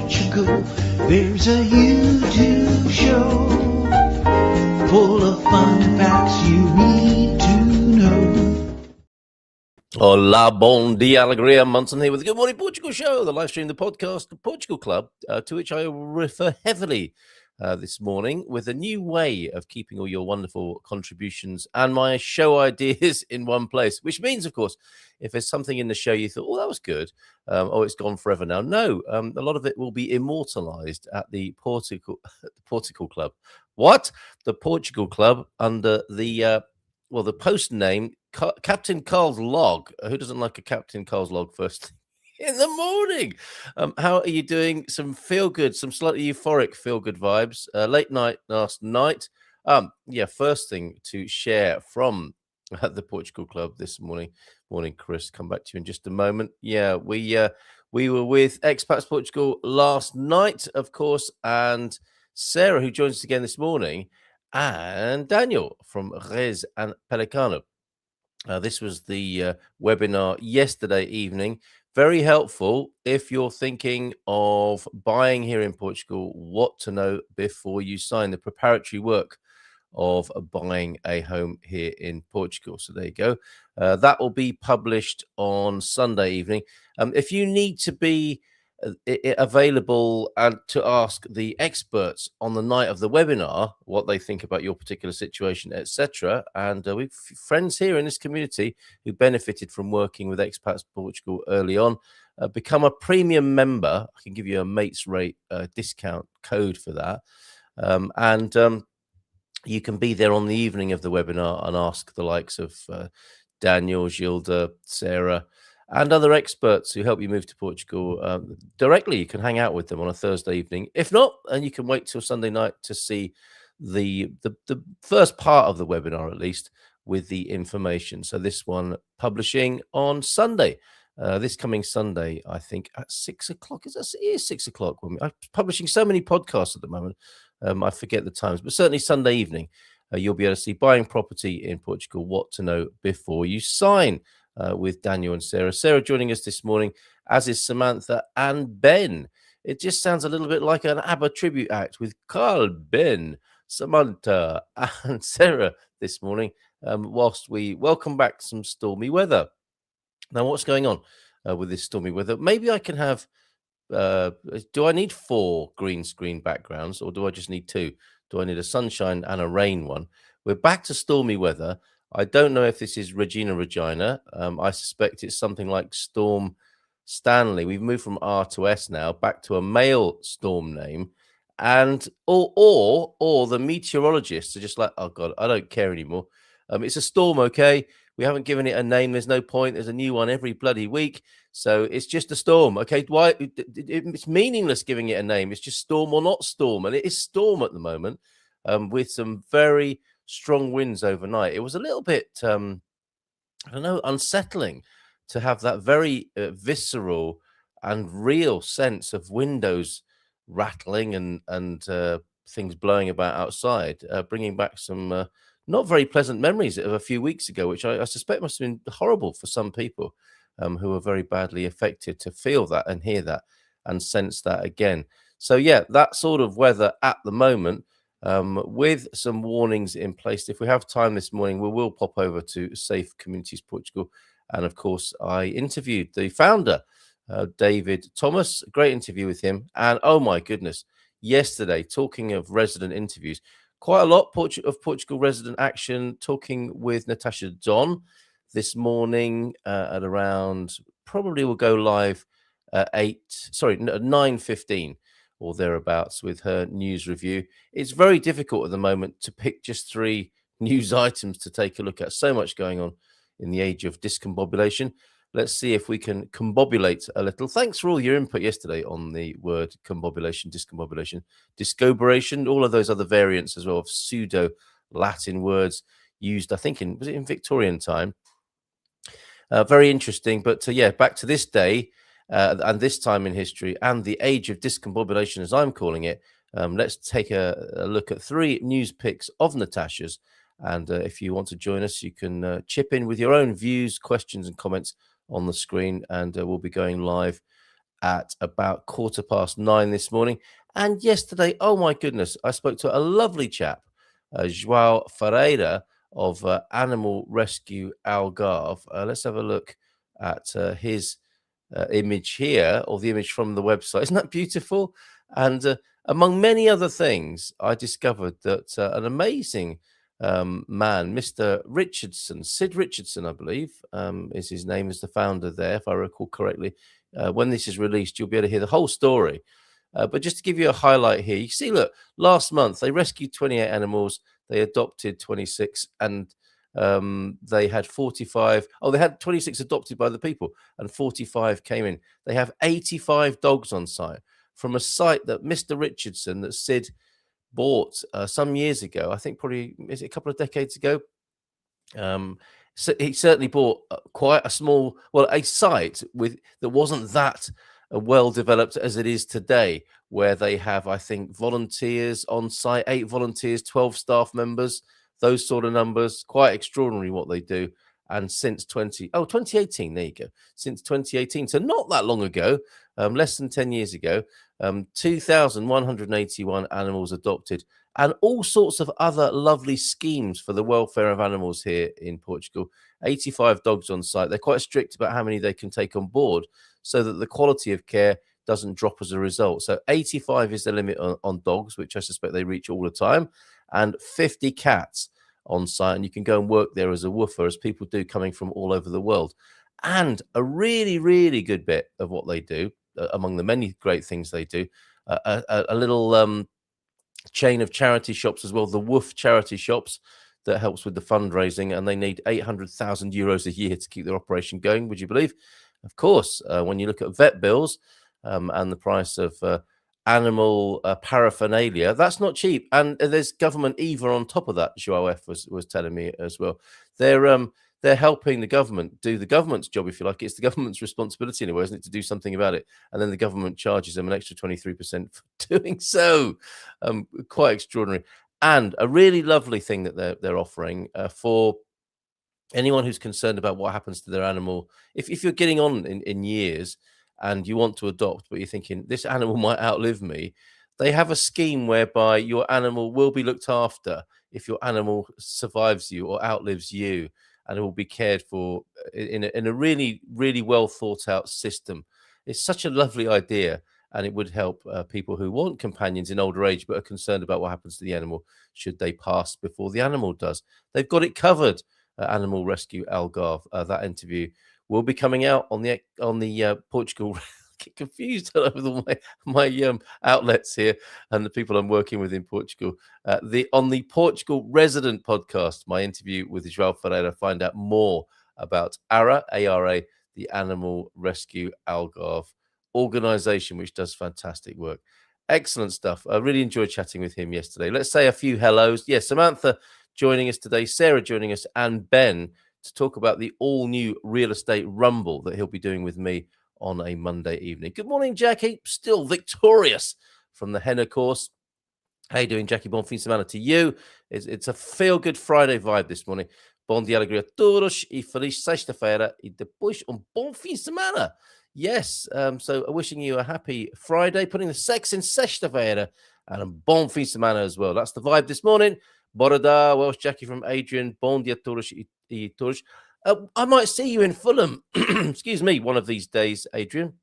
Portugal. There's a YouTube show full of fun facts you need to know. Hola, bon dia, alegria. Munson here with the Good Morning Portugal show, the live stream, the podcast, the Portugal Club, to which I refer heavily this morning with a new way of keeping all your wonderful contributions and my show ideas in one place, which means, of course, if there's something in the show you thought, oh, that was good, it's gone forever now. No, a lot of it will be immortalized at the Portugal Club. What? The Portugal Club under the post name Captain Carl's log. Who doesn't like a Captain Carl's log first in the morning? How are you doing? Some feel good, some slightly euphoric feel good vibes. Late night last night. First thing to share from the Portugal Club this morning. Morning, Chris. Come back to you in just a moment. Yeah, we were with Expats Portugal last night, of course, and Sarah, who joins us again this morning, and Daniel from Rez and Pelicano. This was the webinar yesterday evening. Very helpful if you're thinking of buying here in Portugal, what to know before you sign, the preparatory work of buying a home here in Portugal. So there you go. That will be published on Sunday evening. If you need to be available and to ask the experts on the night of the webinar what they think about your particular situation, etc. And we've friends here in this community who benefited from working with Expats Portugal early on. Become a premium member. I can give you a mates rate discount code for that. You can be there on the evening of the webinar and ask the likes of Daniel, Gilda, Sarah, and other experts who help you move to Portugal directly. You can hang out with them on a Thursday evening. If not, and you can wait till Sunday night to see the first part of the webinar, at least, with the information. So this one publishing on Sunday. This coming Sunday, I think, at 6 o'clock. It is 6 o'clock. I'm publishing so many podcasts at the moment. I forget the times, but certainly Sunday evening, you'll be able to see Buying Property in Portugal, what to know before you sign. With Daniel and Sarah. Sarah joining us this morning, as is Samantha and Ben. It just sounds a little bit like an ABBA tribute act with Carl, Ben, Samantha, and Sarah this morning, whilst we welcome back some stormy weather. Now, what's going on with this stormy weather? Maybe I can have, do I need 4 green screen backgrounds, or do I just need 2? Do I need a sunshine and a rain one? We're back to stormy weather. I don't know if this is Regina. I suspect it's something like Storm Stanley. We've moved from R to S now, back to a male storm name, and or the meteorologists are just like, oh god, I don't care anymore. It's a storm, okay? We haven't given it a name. There's no point. There's a new one every bloody week, so it's just a storm, okay? Why? It's meaningless giving it a name. It's just storm or not storm, and it is storm at the moment, with some very strong winds overnight. It was a little bit, unsettling to have that very visceral and real sense of windows rattling and things blowing about outside, bringing back some not very pleasant memories of a few weeks ago, which I suspect must have been horrible for some people who were very badly affected to feel that and hear that and sense that again. So yeah, that sort of weather at the moment, with some warnings in place. If we have time this morning, we will pop over to Safe Communities Portugal. And of course, I interviewed the founder, David Thomas. Great interview with him. And oh my goodness, yesterday, talking of resident interviews, quite a lot of Portugal resident action, talking with Natasha Don this morning at around, probably will go live at 9:15. Or thereabouts with her news review. It's very difficult at the moment to pick just 3 news items to take a look at. So much going on in the age of discombobulation. Let's see if we can combobulate a little. Thanks for all your input yesterday on the word combobulation, discombobulation, discoberation, all of those other variants as well of pseudo Latin words used, I think, was it in Victorian time? Very interesting. But back to this day. And this time in history and the age of discombobulation, as I'm calling it. Let's take a look at 3 news picks of Natasha's. And if you want to join us, you can chip in with your own views, questions and comments on the screen. And we'll be going live at about 9:15 this morning. And yesterday, oh my goodness, I spoke to a lovely chap, João Ferreira of Animal Rescue Algarve. Let's have a look at his image here, or the image from the website. Isn't that beautiful? And among many other things, I discovered that an amazing man, Mr. Richardson, Sid Richardson, I believe, is his name, is the founder there, if I recall correctly. When this is released, you'll be able to hear the whole story. But just to give you a highlight here, you see, look, last month they rescued 28 animals, they adopted 26, and they had 45. Oh, they had 26 adopted by the people, and 45 came in. They have 85 dogs on site from a site that Mr. Richardson, that Sid bought some years ago. I think probably, is it a couple of decades ago? So he certainly bought quite a small, well, a site with that wasn't that well developed as it is today, where they have, I think, volunteers on site, 8 volunteers, 12 staff members, those sort of numbers. Quite extraordinary what they do. And since 2018, there you go. Since 2018, so not that long ago, less than 10 years ago, 2,181 animals adopted, and all sorts of other lovely schemes for the welfare of animals here in Portugal. 85 dogs on site. They're quite strict about how many they can take on board so that the quality of care doesn't drop as a result. So 85 is the limit on dogs, which I suspect they reach all the time, and 50 cats on site. And you can go and work there as a woofer, as people do coming from all over the world. And a really, really good bit of what they do, among the many great things they do, a little chain of charity shops as well, the Woof charity shops, that helps with the fundraising, and they need 800,000 euros a year to keep their operation going. Would you believe? Of course, when you look at vet bills and the price of animal paraphernalia, that's not cheap. And there's government EVA on top of that. Joao F was telling me as well. They're helping the government do the government's job, if you like. It's the government's responsibility anyway, isn't it, to do something about it? And then the government charges them an extra 23% for doing so. Quite extraordinary. And a really lovely thing that they're offering for anyone who's concerned about what happens to their animal. If you're getting on in years and you want to adopt, but you're thinking, this animal might outlive me, they have a scheme whereby your animal will be looked after if your animal survives you or outlives you, and it will be cared for in a really, really well thought out system. It's such a lovely idea, and it would help people who want companions in older age but are concerned about what happens to the animal should they pass before the animal does. They've got it covered. Animal Rescue Algarve. That interview will be coming out on the Portugal. Get confused all over my outlets here and the people I'm working with in Portugal. On the Portugal Resident podcast, my interview with João Ferreira, find out more about ARA, A-R-A, the Animal Rescue Algarve organization, which does fantastic work. Excellent stuff. I really enjoyed chatting with him yesterday. Let's say a few hellos. Yes, Samantha joining us today, Sarah joining us, and Ben to talk about the all-new real estate rumble that he'll be doing with me on a Monday evening. Good morning, Jackie. Still victorious from the henna course. How you doing, Jackie? Bon fim de semana to you. It's a feel-good Friday vibe this morning. Bom dia, alegria a todos e feliz sexta-feira e depois bom fim de semana. Yes, so wishing you a happy Friday, putting the sex in sexta-feira, and a bom fim de semana as well. That's the vibe this morning. Borada, Welsh Jackie from Adrian. Bom dia todos e todos. I might see you in Fulham. Excuse me, one of these days, Adrian.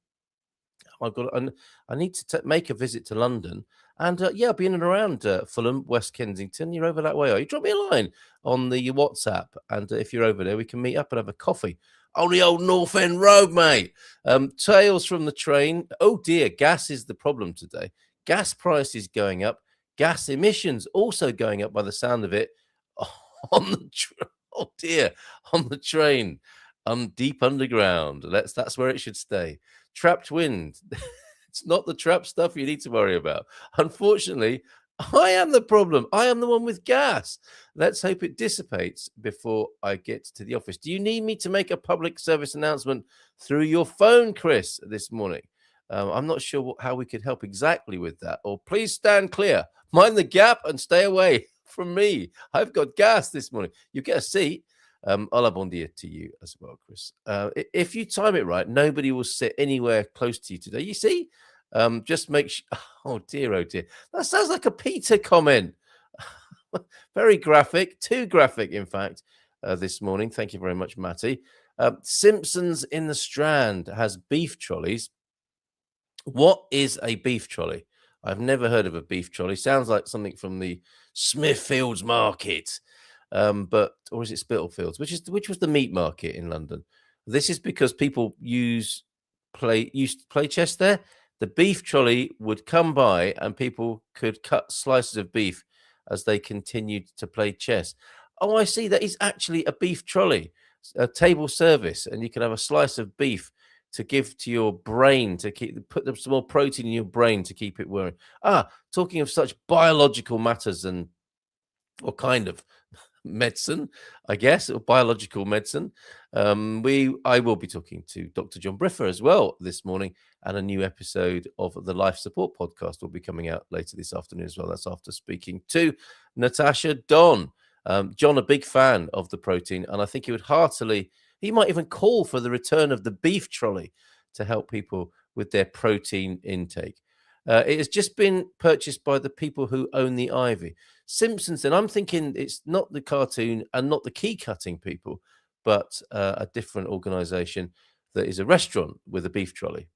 I need to make a visit to London. And I'll be in and around Fulham, West Kensington. You're over that way, are you? Drop me a line on the WhatsApp. And if you're over there, we can meet up and have a coffee. On the old North End Road, mate. Tales from the train. Oh, dear. Gas is the problem today. Gas prices going up. Gas emissions also going up by the sound of it on the on the train, deep underground. That's where it should stay. Trapped wind. It's not the trap stuff you need to worry about. Unfortunately, I am the problem. I am the one with gas. Let's hope it dissipates before I get to the office. Do you need me to make a public service announcement through your phone, Chris, this morning? I'm not sure how we could help exactly with that. Or please stand clear. Mind the gap and stay away from me. I've got gas this morning. You get a seat. Hola, bon dia to you as well, Chris. If you time it right, nobody will sit anywhere close to you today. You see? Just make sure. Oh dear, oh dear. That sounds like a Peter comment. Very graphic, too graphic, in fact, this morning. Thank you very much, Matty. Simpsons in the Strand has beef trolleys. What is a beef trolley? I've never heard of a beef trolley. Sounds like something from the Smithfields Market, or is it Spitalfields? Which was the meat market in London? This is because people used to play chess there. The beef trolley would come by, and people could cut slices of beef as they continued to play chess. Oh, I see. That is actually a beef trolley, a table service, and you can have a slice of beef to give to your brain to put some more protein in your brain to keep it working. Talking of such biological matters and or kind of medicine, I guess, or biological medicine. I will be talking to Dr. John Briffer as well this morning, and a new episode of the Life Support podcast will be coming out later this afternoon as well. That's after speaking to Natasha Don. John, a big fan of the protein, and I think he might even call for the return of the beef trolley to help people with their protein intake. It has just been purchased by the people who own the Ivy. Simpsons, and I'm thinking it's not the cartoon and not the key cutting people, but a different organization that is a restaurant with a beef trolley.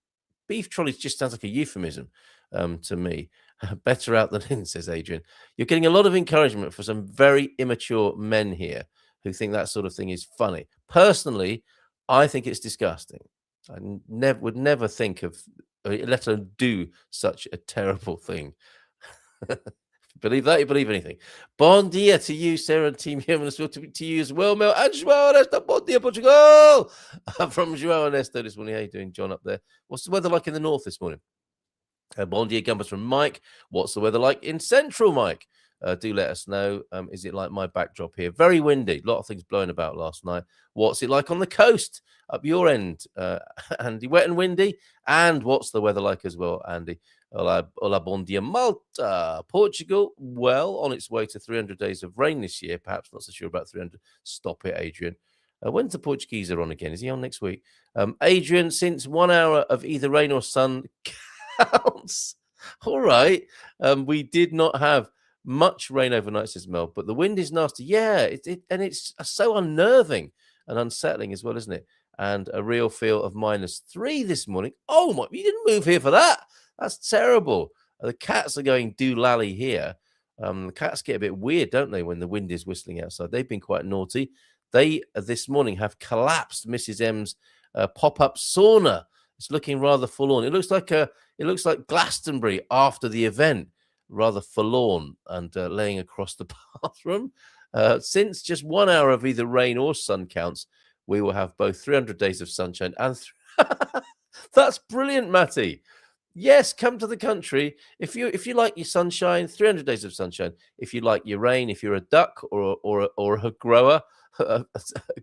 Beef trolley just sounds like a euphemism to me. Better out than in, says Adrian. You're getting a lot of encouragement for some very immature men here who think that sort of thing is funny. Personally, I think it's disgusting. I would never think of, let alone do such a terrible thing. Believe that, you believe anything. Bon dia to you, Sarah, and Team Human, to you as well, Mel, and João Ernesto. Bon dia, Portugal! From João Ernesto this morning. How you doing, John, up there? What's the weather like in the north this morning? Bon dia, Gumbers from Mike. What's the weather like in central, Mike? Do let us know. Is it like my backdrop here? Very windy. A lot of things blowing about last night. What's it like on the coast up your end? Andy, wet and windy? And what's the weather like as well, Andy? Hola, bon dia, Malta. Portugal, well, on its way to 300 days of rain this year. Perhaps not so sure about 300. Stop it, Adrian. When's the Portuguese on again? Is he on next week? Adrian, since 1 hour of either rain or sun counts. All right. We did not have much rain overnight, says Mel, but the wind is nasty. Yeah, and it's so unnerving and unsettling as well, isn't it? And a real feel of -3 this morning. Oh my! You didn't move here for that. That's terrible. The cats are going doolally here. The cats get a bit weird, don't they, when the wind is whistling outside? They've been quite naughty. They this morning have collapsed Mrs. M's pop-up sauna. It's looking rather forlorn. It looks like Glastonbury after the event. Rather forlorn and laying across the bathroom. Since just 1 hour of either rain or sun counts, we will have both 300 days of sunshine and that's brilliant, Matty. Yes, come to the country. If you like your sunshine, 300 days of sunshine. If you like your rain, if you're a duck or a grower, a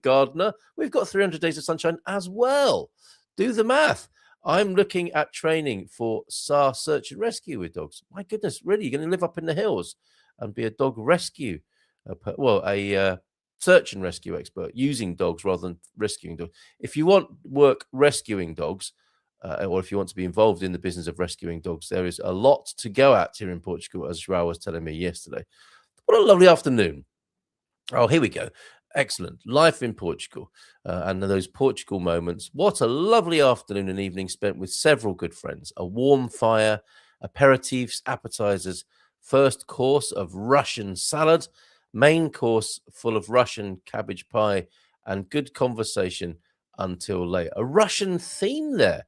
gardener, we've got 300 days of sunshine as well. Do the math. I'm looking at training for SAR search and rescue with dogs. My goodness, really? You're going to live up in the hills and be a dog rescue, a search and rescue expert using dogs rather than rescuing dogs. If you want work rescuing dogs, or if you want to be involved in the business of rescuing dogs, there is a lot to go at here in Portugal, as João was telling me yesterday. What a lovely afternoon. Oh, here we go. Excellent. Life in Portugal and those Portugal moments. What a lovely afternoon and evening spent with several good friends. A warm fire, aperitifs, appetizers, first course of Russian salad, main course full of Russian cabbage pie, and good conversation until late. A Russian theme there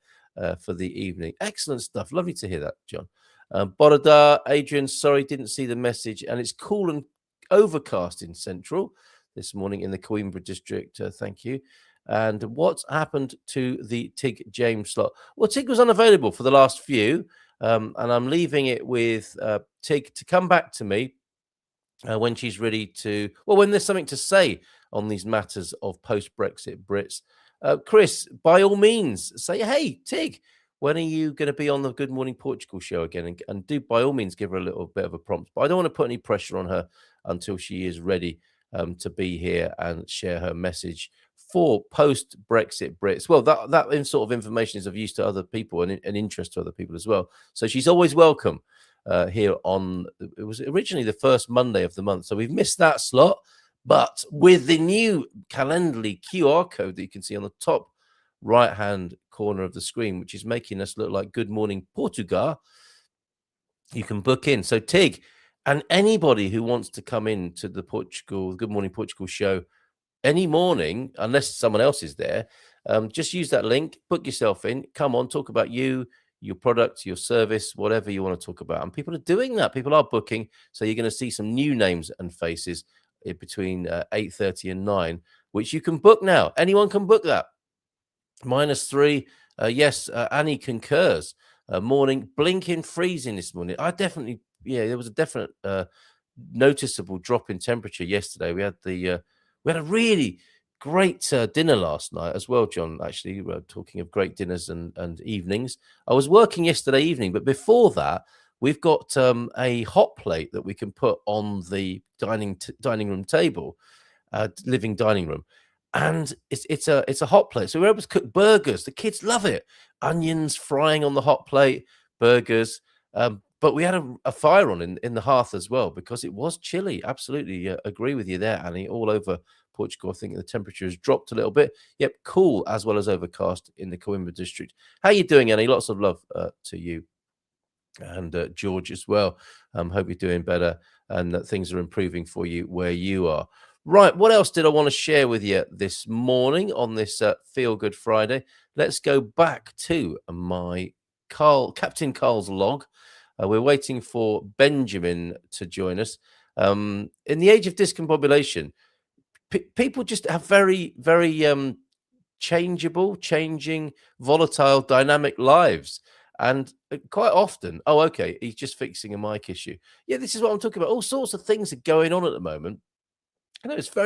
for the evening. Excellent stuff. Lovely to hear that, John. Borodar, Adrian, sorry, didn't see the message. And it's cool and overcast in Central this morning in the Coimbra district. Thank you. And what's happened to the Tig James slot? Well, Tig was unavailable for the last few, and I'm leaving it with Tig to come back to me when she's ready to, when there's something to say on these matters of post-Brexit Brits. Chris, by all means, say, hey, Tig, when are you going to be on the Good Morning Portugal show again? And do, by all means, give her a little bit of a prompt. But I don't want to put any pressure on her until she is ready to be here and share her message for post-Brexit Brits. Well, that sort of information is of use to other people and an interest to other people as well. So she's always welcome here on, it was originally the first Monday of the month. So we've missed that slot. But with the new Calendly QR code that you can see on the top right-hand corner of the screen, which is making us look like Good Morning Portugal, you can book in. So Tig and anybody who wants to come in to the Good Morning Portugal show any morning, unless someone else is there, just use that link, book yourself in, come on, talk about you, your product, your service, whatever you want to talk about. And people are doing that. People are booking. So you're going to see some new names and faces between 8:30 and 9, which you can book now. Anyone can book that. -3. Yes, Annie concurs. Morning, blinking freezing this morning. There was a definite noticeable drop in temperature yesterday. We had a really great dinner last night as well, John. Actually, we're talking of great dinners and evenings. I was working yesterday evening, but before that, we've got a hot plate that we can put on the dining room table, living dining room. And it's a hot plate. So we're able to cook burgers. The kids love it. Onions frying on the hot plate, burgers. But we had a fire on in the hearth as well because it was chilly. Absolutely agree with you there, Annie. All over Portugal, I think the temperature has dropped a little bit. Yep, cool as well as overcast in the Coimbra district. How you doing, Annie? Lots of love to you and George as well. Hope you're doing better and that things are improving for you where you are. Right, what else did I want to share with you this morning on this Feel Good Friday? Let's go back to my Captain Carl's log. We're waiting for Benjamin to join us. In the age of discombobulation, people just have very, very changing, volatile, dynamic lives. And quite often, he's just fixing a mic issue. Yeah, this is what I'm talking about. All sorts of things are going on at the moment. I know it's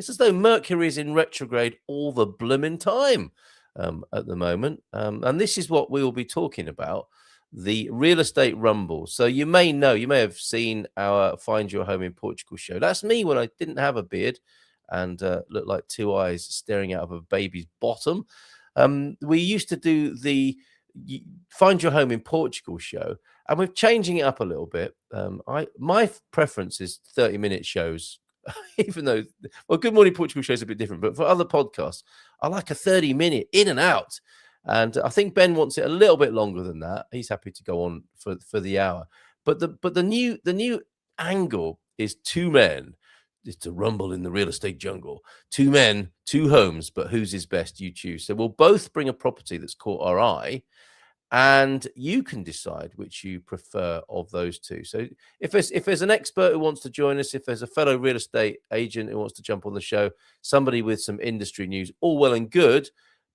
as though Mercury is in retrograde all the blooming time at the moment. And this is what we will be talking about, the real estate rumble. So you may have seen our Find Your Home in Portugal show. That's me when I didn't have a beard and looked like two eyes staring out of a baby's bottom. We used to do the Find Your Home in Portugal show, and we're changing it up a little bit. My preference is 30-minute shows. Even though, Good Morning Portugal show is a bit different, but for other podcasts, I like a 30-minute in and out. And I think Ben wants it a little bit longer than that. He's happy to go on for the hour. But the new angle is two men. It's a rumble in the real estate jungle. Two men, two homes, but whose is best? You choose. So we'll both bring a property that's caught our eye, and you can decide which you prefer of those two. So if there's an expert who wants to join us, if there's a fellow real estate agent who wants to jump on the show, somebody with some industry news, all well and good.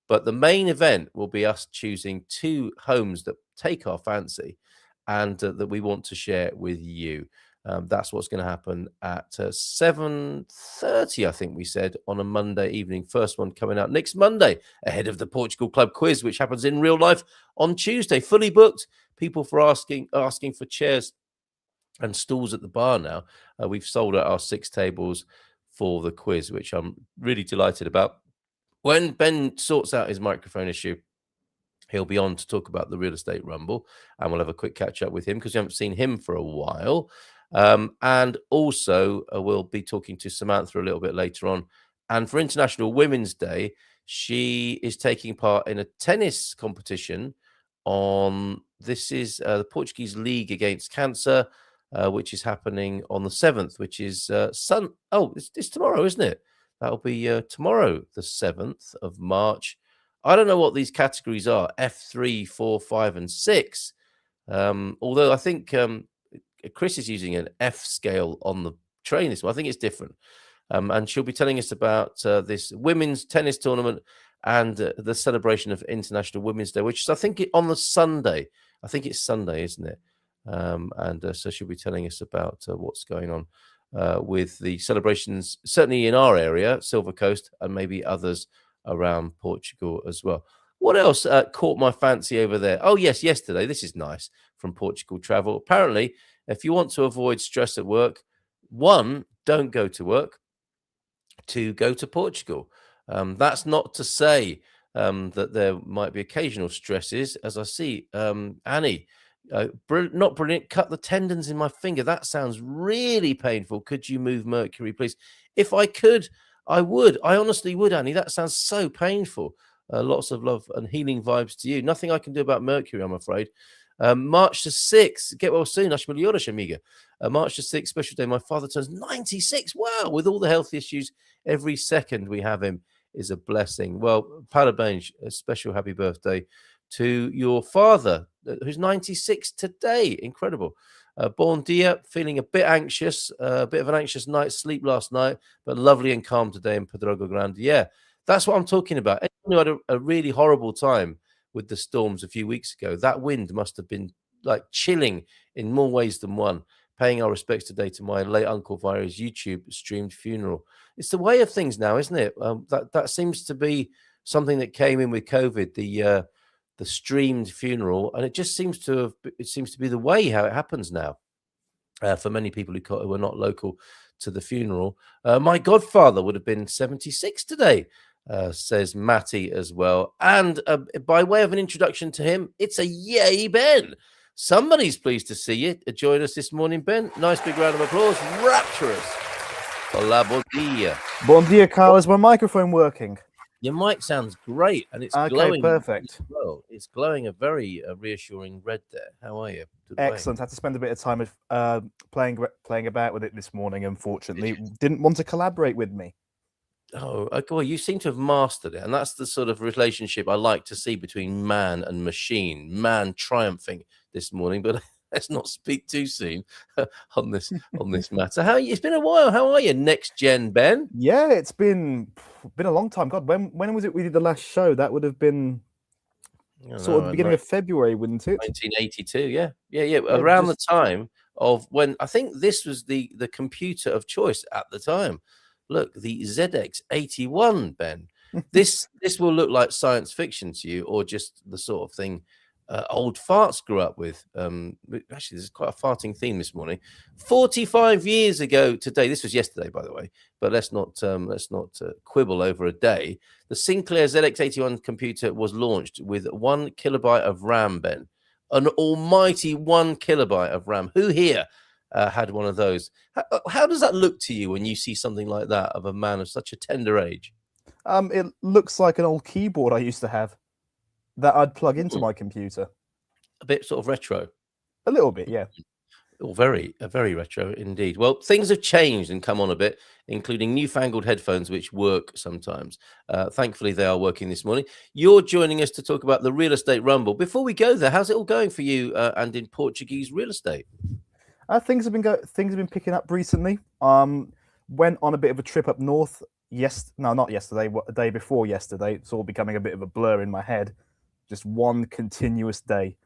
But the main event will be us choosing two homes that take our fancy and that we want to share with you. That's what's going to happen at 7:30, I think we said, on a Monday evening. First one coming out next Monday, ahead of the Portugal Club quiz, which happens in real life on Tuesday. Fully booked. People for asking for chairs and stools at the bar now. We've sold out our 6 tables for the quiz, which I'm really delighted about. When Ben sorts out his microphone issue, he'll be on to talk about the real estate rumble, and we'll have a quick catch up with him because we haven't seen him for a while. And also, we'll be talking to Samantha a little bit later on. And for International Women's Day, she is taking part in a tennis competition this is the Portuguese League Against Cancer, which is happening on the 7th, which is it's tomorrow, isn't it? That'll be tomorrow, the 7th of March. I don't know what these categories are, F3, 4, 5, and 6. Although I think Chris is using an F scale on the train this one. I think it's different. And she'll be telling us about this women's tennis tournament and the celebration of International Women's Day, which is, I think, on the Sunday. I think it's Sunday, isn't it? So she'll be telling us about what's going on with the celebrations, certainly in our area, Silver Coast, and maybe others around Portugal as well. What else caught my fancy over there? Oh, yes, yesterday. This is nice from Portugal Travel. Apparently, if you want to avoid stress at work, 1, don't go to work. to go to Portugal. That's not to say that there might be occasional stresses, as I see Annie. Not brilliant. Cut the tendons in my finger. That sounds really painful. Could you move mercury, please? If I could, I would. I honestly would, Annie. That sounds so painful. Lots of love and healing vibes to you. Nothing I can do about mercury, I'm afraid. March the 6th. Get well soon. Acho melhoras, amiga. March the 6th, special day. My father turns 96. Wow. With all the health issues, every second we have him is a blessing. Well, parabéns, a special happy birthday to your father, who's 96 today. Incredible. Bon dia, feeling a bit anxious, a bit of an anxious night's sleep last night, but lovely and calm today in Pedroga Grande. Yeah, that's what I'm talking about. Anyone who had a really horrible time with the storms a few weeks ago, that wind must have been like chilling in more ways than one. Paying our respects today to my late uncle via his YouTube streamed funeral. It's the way of things now, isn't it? That seems to be something that came in with COVID, the streamed funeral, and it just seems to be the way how it happens now for many people who are not local to the funeral. My godfather would have been 76 today, says Matty as well. And by way of an introduction to him, it's a yay, Ben. Somebody's pleased to see you. Join us this morning, Ben. Nice big round of applause. Rapturous. Hola, bon dia. Bon dia, Carl. Is my microphone working? Your mic sounds great, and it's okay, glowing. Perfect. Well, it's glowing a very reassuring red there. How are you? Excellent. I had to spend a bit of time playing about with it this morning. Unfortunately, didn't want to collaborate with me. Oh, well, you seem to have mastered it, and that's the sort of relationship I like to see between man and machine. Man triumphing this morning, but let's not speak too soon on this matter. It's been a while. How are you, next gen Ben? Yeah, it's been a long time. God, when was it we did the last show? That would have been sort of the beginning of February, wouldn't it? 1982. Yeah. Around the time of when I think this was the computer of choice at the time. Look, the ZX81, Ben. This will look like science fiction to you, or just the sort of thing old farts grew up with. Actually, there's quite a farting theme this morning. 45 years ago today, this was yesterday, by the way, but let's not quibble over a day. The Sinclair ZX81 computer was launched with 1 kilobyte of RAM, Ben. An almighty 1 kilobyte of RAM. Who here had one of those? How does that look to you when you see something like that of a man of such a tender age? It looks like an old keyboard I used to have that I'd plug into my computer. A bit sort of retro. A little bit, yeah. Oh, very retro indeed. Well, things have changed and come on a bit, including newfangled headphones which work sometimes. Thankfully, they are working this morning. You're joining us to talk about the real estate rumble. Before we go there, how's it all going for you and in Portuguese real estate? Things have been picking up recently. Went on a bit of a trip up north. Not yesterday. A day before yesterday. It's all becoming a bit of a blur in my head. Just one continuous day.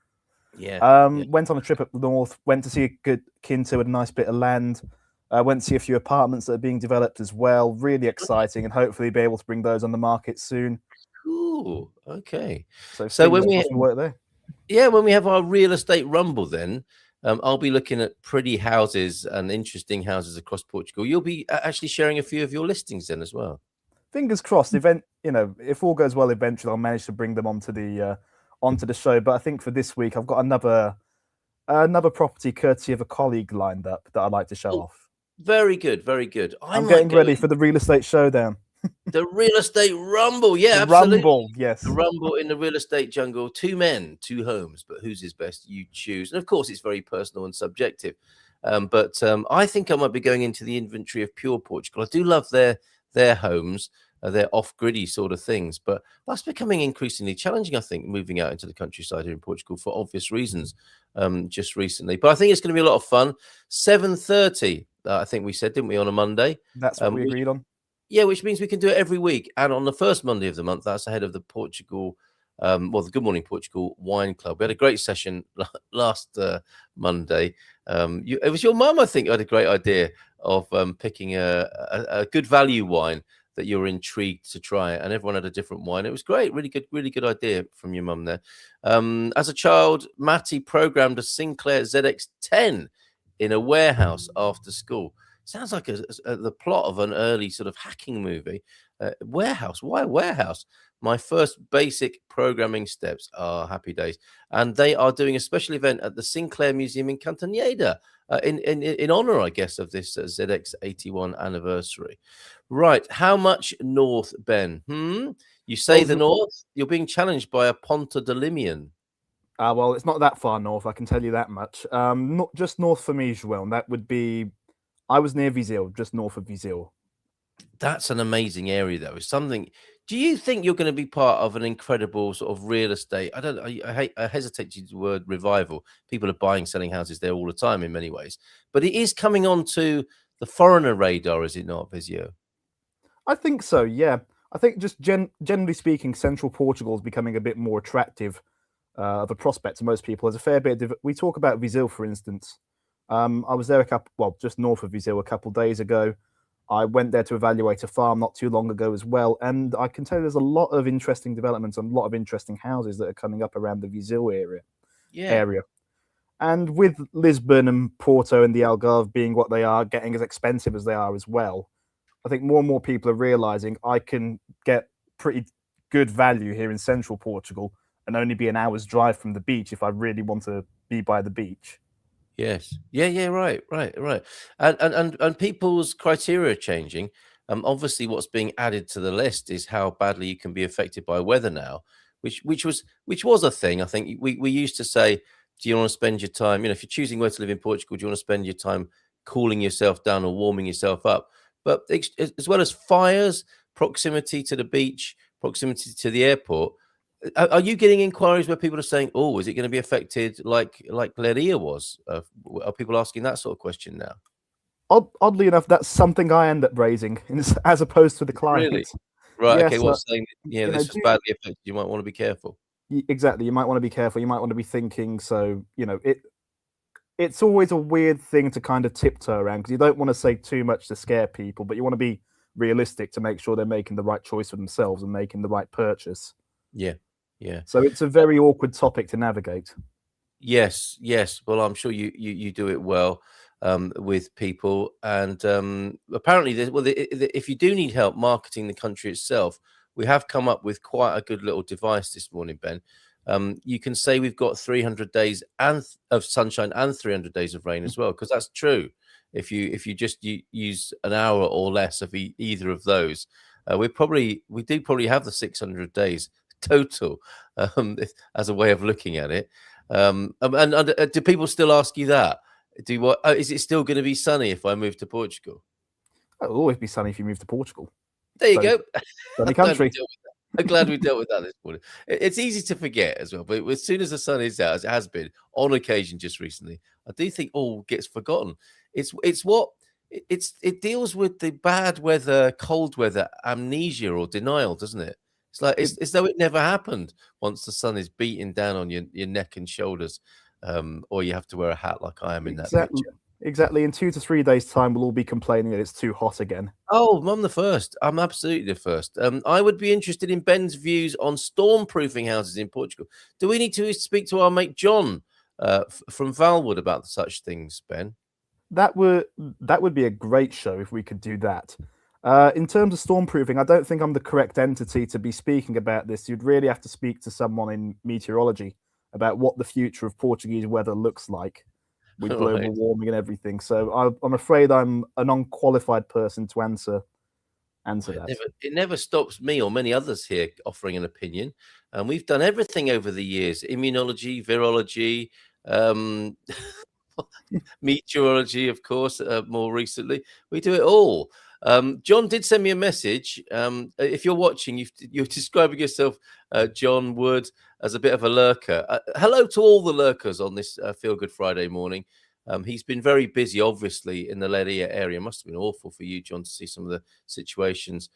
Yeah. Went on a trip up north. Went to see a good Quinto with a nice bit of land. Went to see a few apartments that are being developed as well. Really exciting, and hopefully be able to bring those on the market soon. Cool. Okay. So when we work there. Yeah, when we have our real estate rumble, then I'll be looking at pretty houses and interesting houses across Portugal. You'll be actually sharing a few of your listings then as well. Fingers crossed. If all goes well, eventually I'll manage to bring them onto the show. But I think for this week, I've got another property courtesy of a colleague lined up that I'd like to show off. Very good, very good. I'm getting ready for the real estate showdown. The real estate rumble, yeah, the absolutely. Rumble, yes. The rumble in the real estate jungle. 2 men, 2 homes, but whose is best? You choose. And of course, it's very personal and subjective. But I think I might be going into the inventory of Pure Portugal. I do love their homes. They're off-griddy sort of things, but that's becoming increasingly challenging, I think, moving out into the countryside here in Portugal for obvious reasons just recently. But I think it's going to be a lot of fun. 7:30, I think we said, didn't we, on a Monday? That's what we agreed on. Yeah, which means we can do it every week. And on the first Monday of the month, that's ahead of the Portugal, the Good Morning Portugal Wine Club. We had a great session last Monday. It was your mum, I think, who had a great idea of picking a good value wine that you're intrigued to try, and everyone had a different wine. It was great, really good idea from your mum there. As a child, Matty programmed a Sinclair ZX10 in a warehouse after school. Sounds like the plot of an early sort of hacking movie. Warehouse. Why warehouse? My first basic programming steps are happy days, and they are doing a special event at the Sinclair Museum in Cantaneda in honor, I guess, of this ZX81 anniversary. Right. How much north, Ben? You say Well, the north. You're being challenged by a Ponta de Limian. well, it's not that far north, I can tell you that much. Not just north for me, Joel, and that would be. I was near Vizille, just north of Vizille. That's an amazing area, though. It's something. Do you think you're going to be part of an incredible sort of real estate? I don't. I hesitate to use the word revival. People are buying, selling houses there all the time in many ways, but it is coming on to the foreigner radar, is it not, Vizio? I think so. Yeah, I think just generally speaking, central Portugal is becoming a bit more attractive of a prospect to most people. There's a fair bit of. We talk about Vizille, for instance. I was there just north of Vizille a couple of days ago. I went there to evaluate a farm not too long ago as well, and I can tell you there's a lot of interesting developments and a lot of interesting houses that are coming up around the Vizille area. And with Lisbon and Porto and the Algarve being what they are, getting as expensive as they are as well, I think more and more people are realizing I can get pretty good value here in central Portugal and only be an hour's drive from the beach if I really want to be by the beach. Yes. Yeah. Right. And people's criteria are changing. Obviously, what's being added to the list is how badly you can be affected by weather now, which was a thing. I think we used to say, do you want to spend your time? If you're choosing where to live in Portugal, do you want to spend your time cooling yourself down or warming yourself up? But as well as fires, proximity to the beach, proximity to the airport. Are you getting inquiries where people are saying, "Oh, is it going to be affected like Leria was?" Are people asking that sort of question now? Oddly enough, that's something I end up raising as opposed to the client. Really? Right. Yes, Okay. Well, saying, yeah, this was know, badly affected. You might want to be careful. exactly. You might want to be careful. You might want to be thinking. So it's always a weird thing to kind of tiptoe around because you don't want to say too much to scare people, but you want to be realistic to make sure they're making the right choice for themselves and making the right purchase. Yeah. So it's a very awkward topic to navigate. Yes. Well, I'm sure you do it well with people, and apparently, if you do need help marketing the country itself, we have come up with quite a good little device this morning, Ben. You can say we've got 300 days of sunshine and 300 days of rain as well, because that's true. If you just use an hour or less of either of those, we do probably have the 600 days total as a way of looking at it. And do people still ask you that? Is it still going to be sunny if I move to Portugal? It'll always be sunny if you move to Portugal. There you go. Sunny country. I'm glad we dealt with that this morning. It's easy to forget as well, but as soon as the sun is out, as it has been on occasion just recently, I do think all gets forgotten. It deals with the bad weather, cold weather, amnesia or denial, doesn't it? It's like it's as though it never happened once the sun is beating down on your neck and shoulders, or you have to wear a hat like I am in that picture. Exactly. In 2 to 3 days' time, we'll all be complaining that it's too hot again. Oh, I'm the first. I'm absolutely the first. I would be interested in Ben's views on storm-proofing houses in Portugal. Do we need to speak to our mate John from Valwood about such things, Ben? That would be a great show if we could do that. In terms of stormproofing, I don't think I'm the correct entity to be speaking about this. You'd really have to speak to someone in meteorology about what the future of Portuguese weather looks like with global warming and everything. So I'm afraid I'm an unqualified person to answer that. It never stops me or many others here offering an opinion. And we've done everything over the years: immunology, virology, meteorology, of course, more recently. We do it all. John did send me a message. If you're watching, you're describing yourself, John Wood, as a bit of a lurker. Hello to all the lurkers on this Feel Good Friday morning. He's been very busy, obviously, in the Leria area. Must have been awful for you, John, to see some of the situations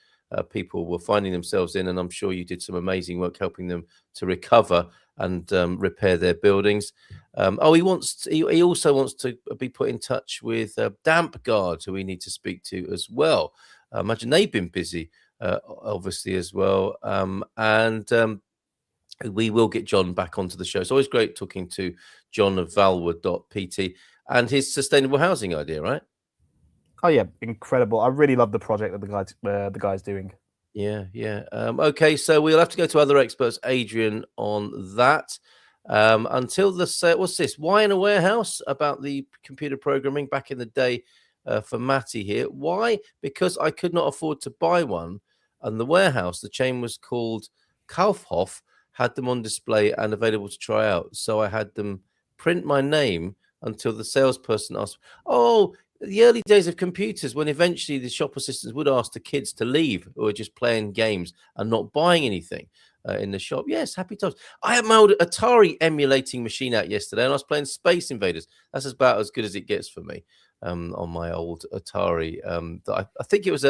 people were finding themselves in. And I'm sure you did some amazing work helping them to recover and repair their buildings. He also wants to be put in touch with Damp Guard, who we need to speak to as well. I imagine they've been busy, obviously, as well. We will get John back onto the show. It's always great talking to John of Valwood.pt and his sustainable housing idea, right? Oh yeah, incredible! I really love the project that the guy's doing. Yeah. Okay, so we'll have to go to other experts, Adrian, on that. Until what's this? Why in a warehouse about the computer programming back in the day for Matty here? Why? Because I could not afford to buy one, and the warehouse, the chain was called Kaufhof, had them on display and available to try out. So I had them print my name until the salesperson asked, "Oh, the early days of computers, when eventually the shop assistants would ask the kids to leave who were just playing games and not buying anything in the shop." Yes, happy times. I had my old Atari emulating machine out yesterday, and I was playing Space Invaders. That's about as good as it gets for me on my old Atari. I think it was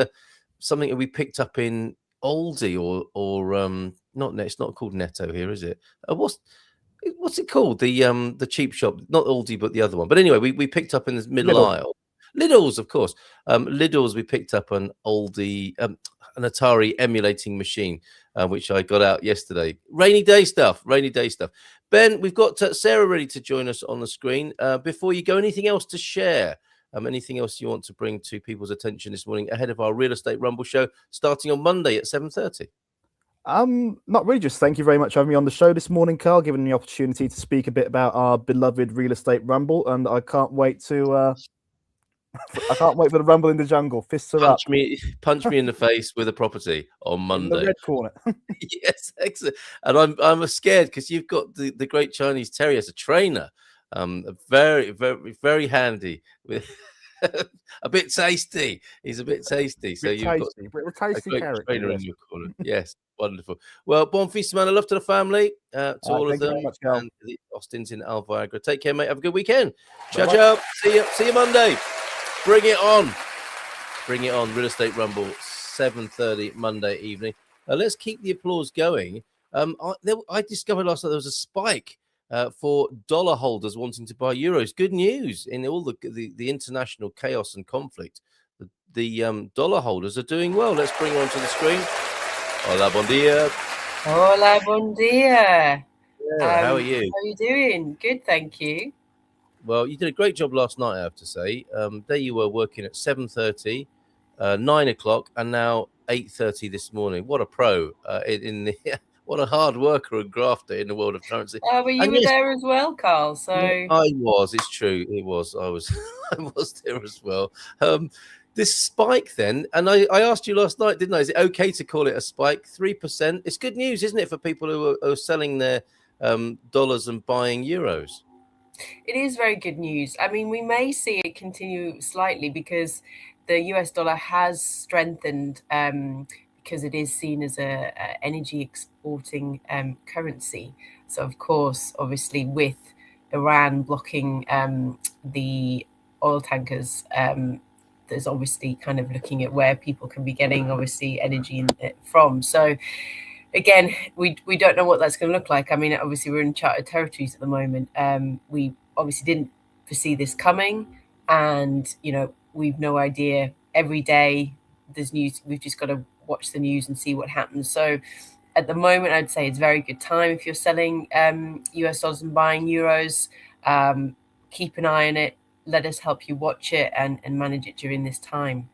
something that we picked up in Aldi or not. It's not called Netto here, is it? What's it called? The cheap shop, not Aldi, but the other one. But anyway, we picked up in the middle Little. aisle. Lidl's, of course. Lidl's, we picked up an Aldi, an Atari emulating machine, which I got out yesterday. Rainy day stuff. Ben, we've got Sarah ready to join us on the screen. Before you go, anything else to share? Anything else you want to bring to people's attention this morning ahead of our Real Estate Rumble show starting on Monday at 7:30? Not really. Just thank you very much for having me on the show this morning, Carl, giving me the opportunity to speak a bit about our beloved Real Estate Rumble, and I can't wait to. I can't wait for the rumble in the jungle. Fists are up. Punch me in the face with a property on Monday. In the red corner. Yes, excellent. And I'm scared because you've got the great Chinese terrier as a trainer. Very, very, very handy. With a bit tasty. He's a bit tasty. So you've got a tasty great character, trainer yes. in your corner. Yes, wonderful. Well, bon fils, man. Love to the family, to all of thank you them, very much, Carl. and the Austins in Al Viagra. Take care, mate. Have a good weekend. Ciao, Bye-bye. ciao. See you Monday. Bring it on. Real Estate Rumble, 7:30 Monday evening. Let's keep the applause going. I discovered last night there was a spike for dollar holders wanting to buy euros. Good news in all the international chaos and conflict. The dollar holders are doing well. Let's bring her onto the screen. Hola, bon dia. Hola, bon dia. Yeah, how are you? How are you doing? Good, thank you. Well, you did a great job last night, I have to say. There you were working at 7:30, 9 o'clock, and now 8:30 this morning. What a pro! What a hard worker and grafter in the world of currency. Well, you were there as well, Carl. So I was. It's true. It was. I was. I was there as well. This spike, then, and I asked you last night, didn't I? Is it okay to call it a spike? 3%. It's good news, isn't it, for people who are selling their dollars and buying euros? It is very good news. I mean, we may see it continue slightly because the US dollar has strengthened because it is seen as a energy exporting currency. So, of course, obviously, with Iran blocking the oil tankers, there's obviously kind of looking at where people can be getting obviously energy from. So again, we don't know what that's going to look like. I mean, obviously we're in charted territories at the moment. We obviously didn't foresee this coming, and we've no idea. Every day there's news. We've just got to watch the news and see what happens. So at the moment, I'd say it's a very good time if you're selling US dollars and buying euros. Keep an eye on it. Let us help you watch it and manage it during this time.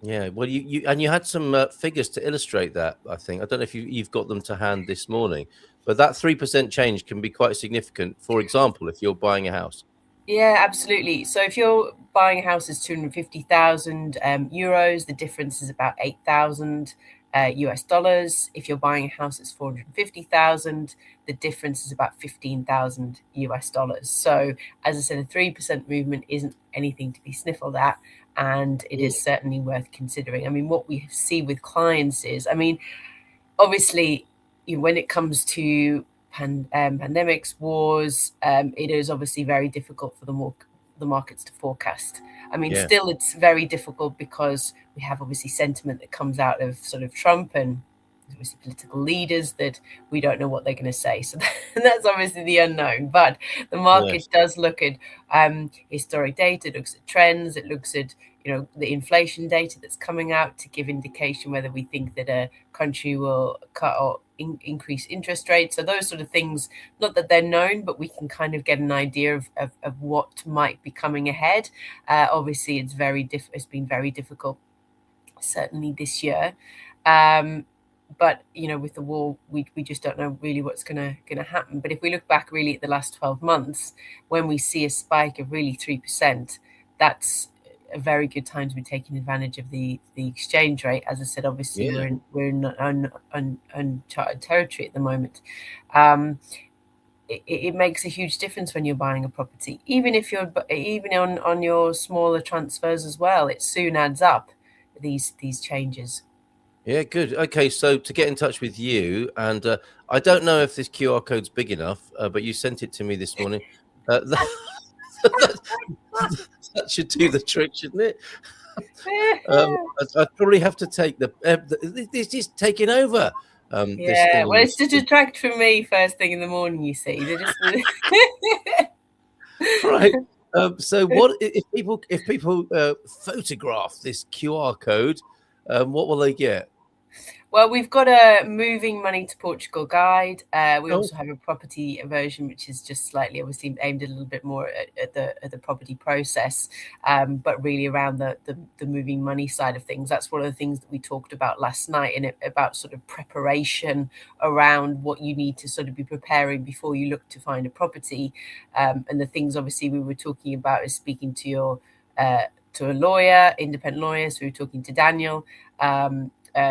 Yeah, well, you had some figures to illustrate that. I think I don't know if you've got them to hand this morning, but that 3% change can be quite significant. For example, if you're buying a house. Yeah, absolutely. So if you're buying a house, it's 250,000 euros. The difference is about 8,000 US dollars. If you're buying a house, it's 450,000. The difference is about 15,000 US dollars. So as I said, a 3% movement isn't anything to be sniffled at, and it is certainly worth considering. I mean, what we see with clients is, I mean, obviously, when it comes to pandemics, wars, it is obviously very difficult for the markets to forecast. I mean, still, it's very difficult because we have obviously sentiment that comes out of sort of Trump and obviously political leaders that we don't know what they're going to say. So that's obviously the unknown. But the market does look at historic data, it looks at trends, it looks at the inflation data that's coming out to give indication whether we think that a country will cut or increase interest rates. So those sort of things, not that they're known, but we can kind of get an idea of what might be coming ahead. Obviously, it's been very difficult, certainly this year. But with the war, we just don't know really what's gonna happen. But if we look back really at the last 12 months, when we see a spike of really 3%, that's a very good time to be taking advantage of the exchange rate. As I said, obviously we're in uncharted territory at the moment. It makes a huge difference when you're buying a property, even on your smaller transfers as well. It soon adds up, these changes. Yeah, good. Okay, so to get in touch with you, and I don't know if this QR code's big enough, but you sent it to me this morning. That should do the trick, shouldn't it? I'd probably have to take this is taking over. This thing. Well, it's to detract from me first thing in the morning. You see, they're just right. So, what if people photograph this QR code? What will they get? Well, we've got a moving money to Portugal guide. We also have a property version, which is just slightly, obviously, aimed a little bit more at the property process, but really around the moving money side of things. That's one of the things that we talked about last night, and about sort of preparation around what you need to sort of be preparing before you look to find a property. And the things, obviously, we were talking about is speaking to to a lawyer, independent lawyer. So we were talking to Daniel.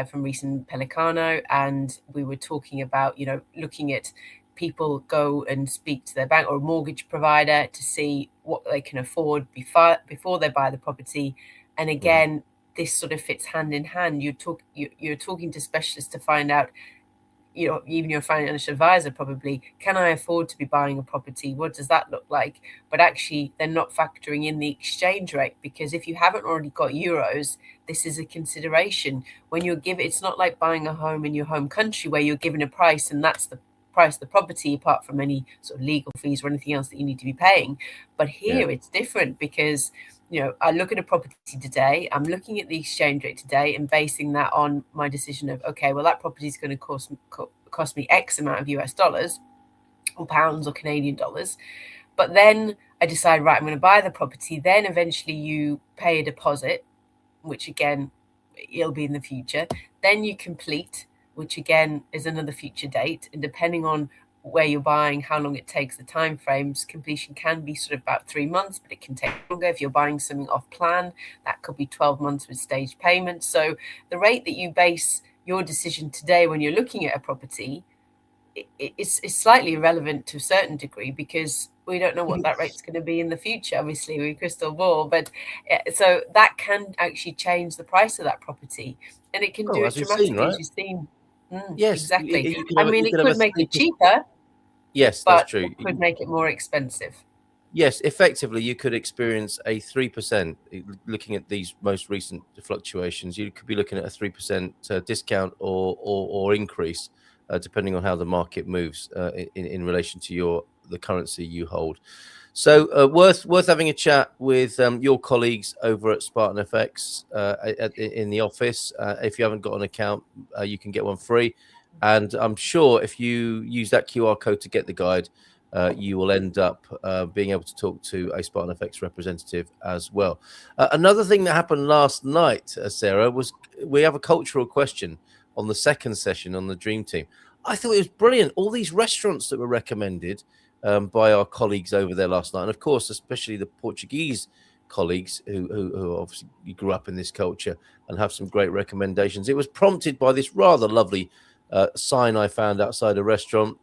From recent Pelicano, and we were talking about, looking at people go and speak to their bank or a mortgage provider to see what they can afford before they buy the property. And again, this sort of fits hand in hand. You're talking to specialists to find out, even your financial advisor probably, can I afford to be buying a property? What does that look like? But actually, they're not factoring in the exchange rate, because if you haven't already got euros, this is a consideration. When you're given, it's not like buying a home in your home country where you're given a price and that's the price of the property, apart from any sort of legal fees or anything else that you need to be paying. But here it's different, because I look at a property today, I'm looking at the exchange rate today and basing that on my decision of, okay, well, that property is going to cost me X amount of US dollars or pounds or Canadian dollars. But then I decide, right, I'm going to buy the property. Then eventually you pay a deposit, which again, it'll be in the future. Then you complete, which again is another future date. And depending on where you're buying, how long it takes, the time frames, completion can be sort of about 3 months, but it can take longer. If you're buying something off plan, that could be 12 months with staged payments. So the rate that you base your decision today when you're looking at a property, it's slightly irrelevant to a certain degree, because we don't know what that rate's going to be in the future. Obviously, we're crystal ball, but so that can actually change the price of that property, and it can do it dramatically, as you've seen. Yes, exactly. It could make it cheaper. Yes, but that's true. It could make it more expensive. Yes, effectively, you could experience a 3%. Looking at these most recent fluctuations, you could be looking at a 3% discount or increase, depending on how the market moves in relation to the currency you hold. So worth having a chat with your colleagues over at Spartan FX in the office. If you haven't got an account, you can get one free. And I'm sure if you use that QR code to get the guide, you will end up being able to talk to a Spartan FX representative as well. Another thing that happened last night, Sarah, was we have a cultural question on the second session on the Dream Team. I thought it was brilliant. All these restaurants that were recommended by our colleagues over there last night. And of course, especially the Portuguese colleagues who obviously grew up in this culture and have some great recommendations. It was prompted by this rather lovely sign I found outside a restaurant.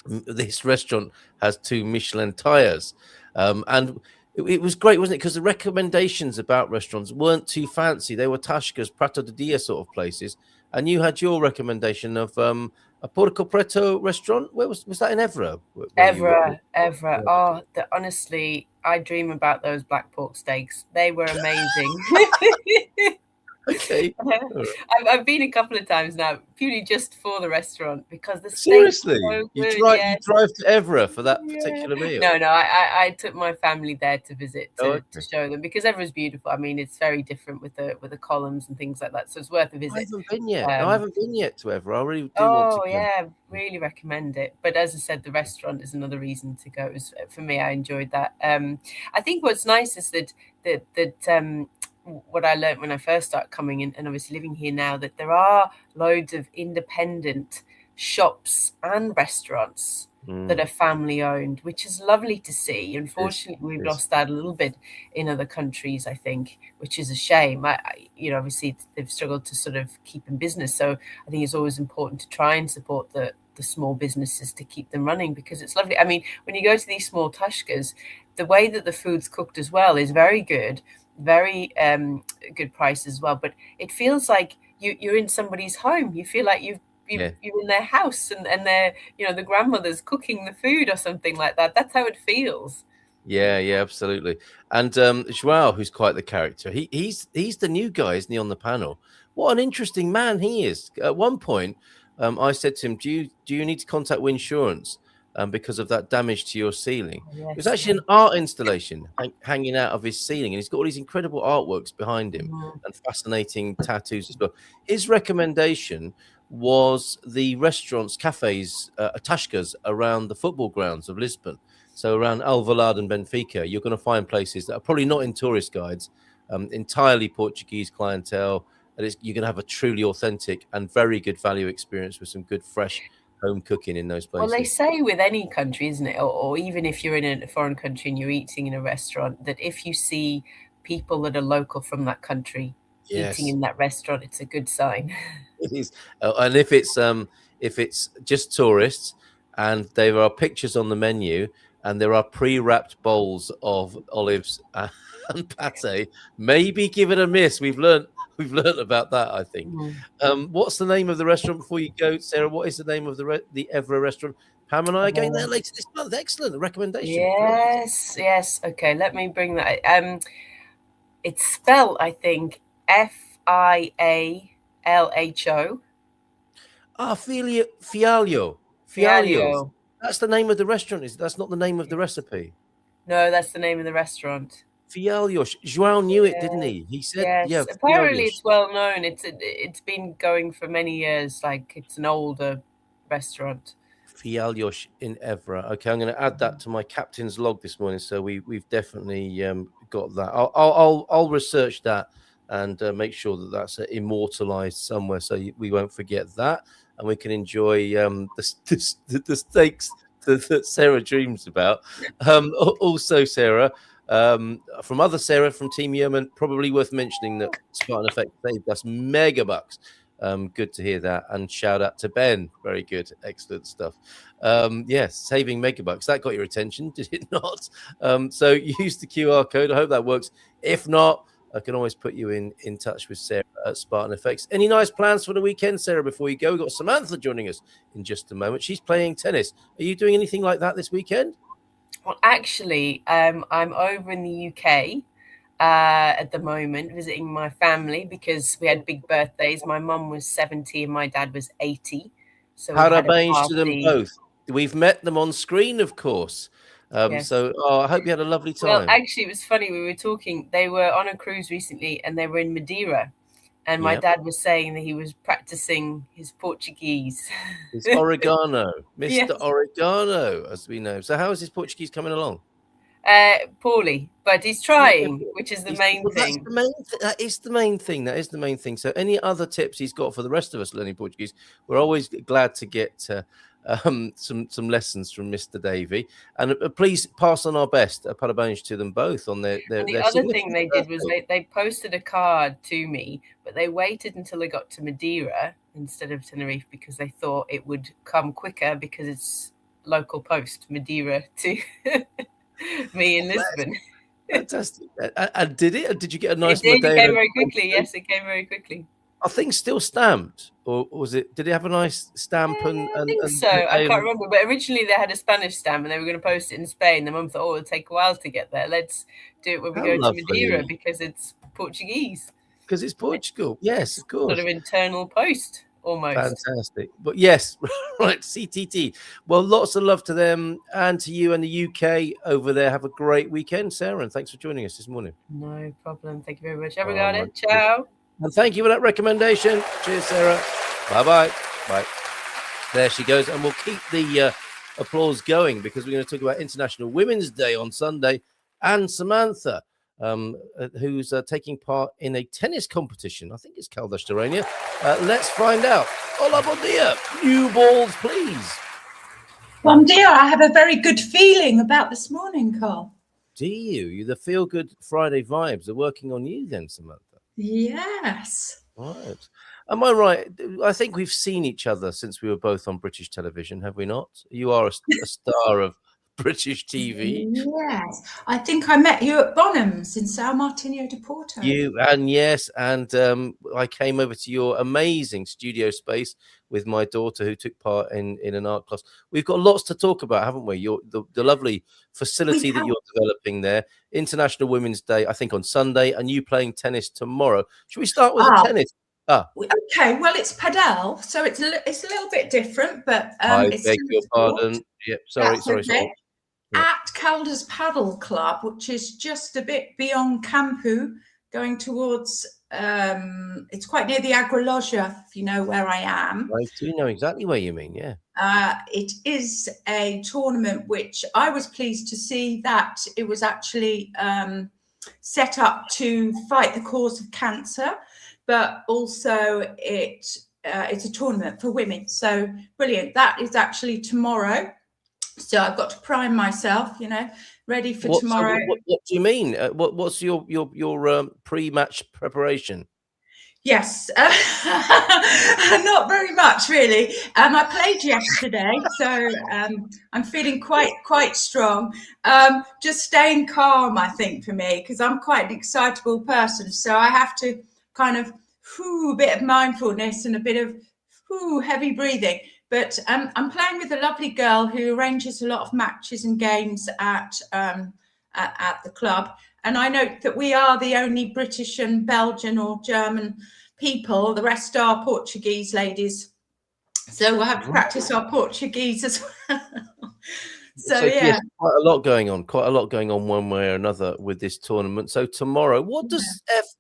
This restaurant has 2 Michelin tires. And it was great, wasn't it? Because the recommendations about restaurants weren't too fancy. They were Tascas, Prato de Dia sort of places. And you had your recommendation of a Porco Preto restaurant. Where was that in Évora? Évora. Oh, honestly, I dream about those black pork steaks. They were amazing. Okay. All right. I've been a couple of times now, purely just for the restaurant because the steak's Seriously, so you good. drive Yes. to Everett for that Yeah. particular meal? No, I took my family there to visit Oh, to okay. show them because Everett's beautiful. I mean, it's very different with the columns and things like that, so it's worth a I visit. haven't been yet. No, I haven't been yet to Everett. I really do want to Oh go. yeah, really recommend it. But as I said, the restaurant is another reason to go. For me, I enjoyed that. I think what's nice is that what I learned when I first started coming in, and obviously living here now, that there are loads of independent shops and restaurants that are family owned, which is lovely to see. Unfortunately, we've lost that a little bit in other countries, I think, which is a shame. Obviously they've struggled to sort of keep in business, so I think it's always important to try and support the small businesses to keep them running because it's lovely. I mean, when you go to these small tushkas, the way that the food's cooked as well is very good, very good price as well. But it feels like you're in somebody's home. You feel like you're in their house and they're, the grandmother's cooking the food or something like that. That's how it feels. Yeah, absolutely. And Joao, who's quite the character, he's the new guy, isn't he, on the panel? What an interesting man he is. At one point, I said to him, "Do you need to contact Winsurance because of that damage to your ceiling?" Yes, It was actually an art installation hanging out of his ceiling, and he's got all these incredible artworks behind him and fascinating tattoos as well. His recommendation was the restaurants, cafes, tashkas around the football grounds of Lisbon. So around Alvalade and Benfica, you're going to find places that are probably not in tourist guides, entirely Portuguese clientele. And you're going to have a truly authentic and very good value experience with some good, fresh home cooking in those places. Well, they say with any country, isn't it? Or even if you're in a foreign country and you're eating in a restaurant, that if you see people that are local from that country eating in that restaurant, it's a good sign. It is, and if it's just tourists, and there are pictures on the menu, and there are pre-wrapped bowls of olives and pate, maybe give it a miss. We've learned about that, I think. What's the name of the restaurant before you go, Sarah? What is the name of the Everett restaurant? Pam and I are going there later this month. Excellent recommendation. Yes. Okay, let me bring that. It's spelled, I think, Fialho. Fialho. That's the name of the restaurant. That's not the name of the recipe. No, that's the name of the restaurant. Fialho. João knew it, didn't he? He said, yes. Apparently, it's well known. It's been going for many years. Like it's an older restaurant. Fialho in Everett. Okay, I'm going to add that to my captain's log this morning. So we've definitely got that. I'll research that and make sure that that's immortalized somewhere, so we won't forget that, and we can enjoy the steaks that Sarah dreams about. Also, Sarah, from other Sarah from Team Yeoman, probably worth mentioning that Spartan Effect saved us mega bucks. Good to hear that, and shout out to Ben. Very good, excellent stuff. Yes, saving megabucks, that got your attention, did it not? So use the QR code. I hope that works. If not, I can always put you in touch with Sarah at Spartan Effects. Any nice plans for the weekend, Sarah, before you go? We've got Samantha joining us in just a moment. She's playing tennis. Are you doing anything like that this weekend? Well, actually, I'm over in the UK at the moment, visiting my family because we had big birthdays. My mum was 70 and my dad was 80. So we had a Parabéns to them party. both. We've met them on screen, of course. Yes. So I hope you had a lovely time. Well, actually, it was funny. We were talking. They were on a cruise recently, and they were in Madeira. And my dad was saying that he was practicing his Portuguese. It's oregano, Mr. Yes. Oregano, as we know. So how is his Portuguese coming along? Poorly, but he's trying, which is the main thing. That is the main thing. So any other tips he's got for the rest of us learning Portuguese, we're always glad to get some lessons from Mr. Davey. And please pass on our best parabéns to them both on their the other thing they did was they posted a card to me, but they waited until they got to Madeira instead of Tenerife because they thought it would come quicker because it's local post, Madeira to me in Lisbon. Fantastic. And did it? Did you get a nice? It came very quickly. Yes, it came very quickly. I think still stamped, or was it? Did it have a nice stamp? I think so. I can't remember. But originally they had a Spanish stamp, and they were going to post it in Spain. The mum thought, "Oh, it'll take a while to get there. Let's do it when we go to Madeira because it's Portuguese." because it's Portugal. Yes, of course. Sort of internal post almost. Fantastic. But yes, right, CTT. Well, lots of love to them and to you and the UK over there. Have a great weekend, Sarah, and thanks for joining us this morning. No problem. Thank you very much. Have Oh, a got my it. Ciao. And thank you for that recommendation. Cheers, Sarah. Bye-bye. Bye. There she goes. And we'll keep the applause going because we're going to talk about International Women's Day on Sunday. And Samantha, who's taking part in a tennis competition. I think it's Caldas Terrania. Let's find out. Hola, bon dia. New balls, please. Bon dia. I have a very good feeling about this morning, Carl. Do you? The feel-good Friday vibes are working on you then, Samantha? Yes. Right. Am I right? I think we've seen each other since we were both on British television, have we not? You are a star of British TV. Yes. I think I met you at Bonham's in São Martinho de Porto. I came over to your amazing studio space with my daughter who took part in an art class. We've got lots to talk about, haven't we? The lovely facility that you're developing there. International Women's Day, I think, on Sunday, and you playing tennis tomorrow. Should we start with the tennis? Okay, well, it's padel, so it's a little bit different, but I it's beg your pardon. Yeah, sorry. Okay. At Caldas Paddle Club, which is just a bit beyond Campo, going towards it's quite near the Agua Loja, if you know where I am. I do know exactly where you mean, yeah. It is a tournament which I was pleased to see that it was actually set up to fight the cause of cancer, but also it's a tournament for women. So brilliant. That is actually tomorrow. So I've got to prime myself, ready for tomorrow. What do you mean? What's your pre-match preparation? Yes, not very much really. I played yesterday, so I'm feeling quite strong. Just staying calm, I think, for me, because I'm quite an excitable person. So I have to kind of a bit of mindfulness and a bit of heavy breathing. But I'm playing with a lovely girl who arranges a lot of matches and games at the club. And I note that we are the only British and Belgian or German people. The rest are Portuguese ladies. So we'll have to practice our Portuguese as well. So yeah. Yes, quite a lot going on one way or another with this tournament. So tomorrow, what does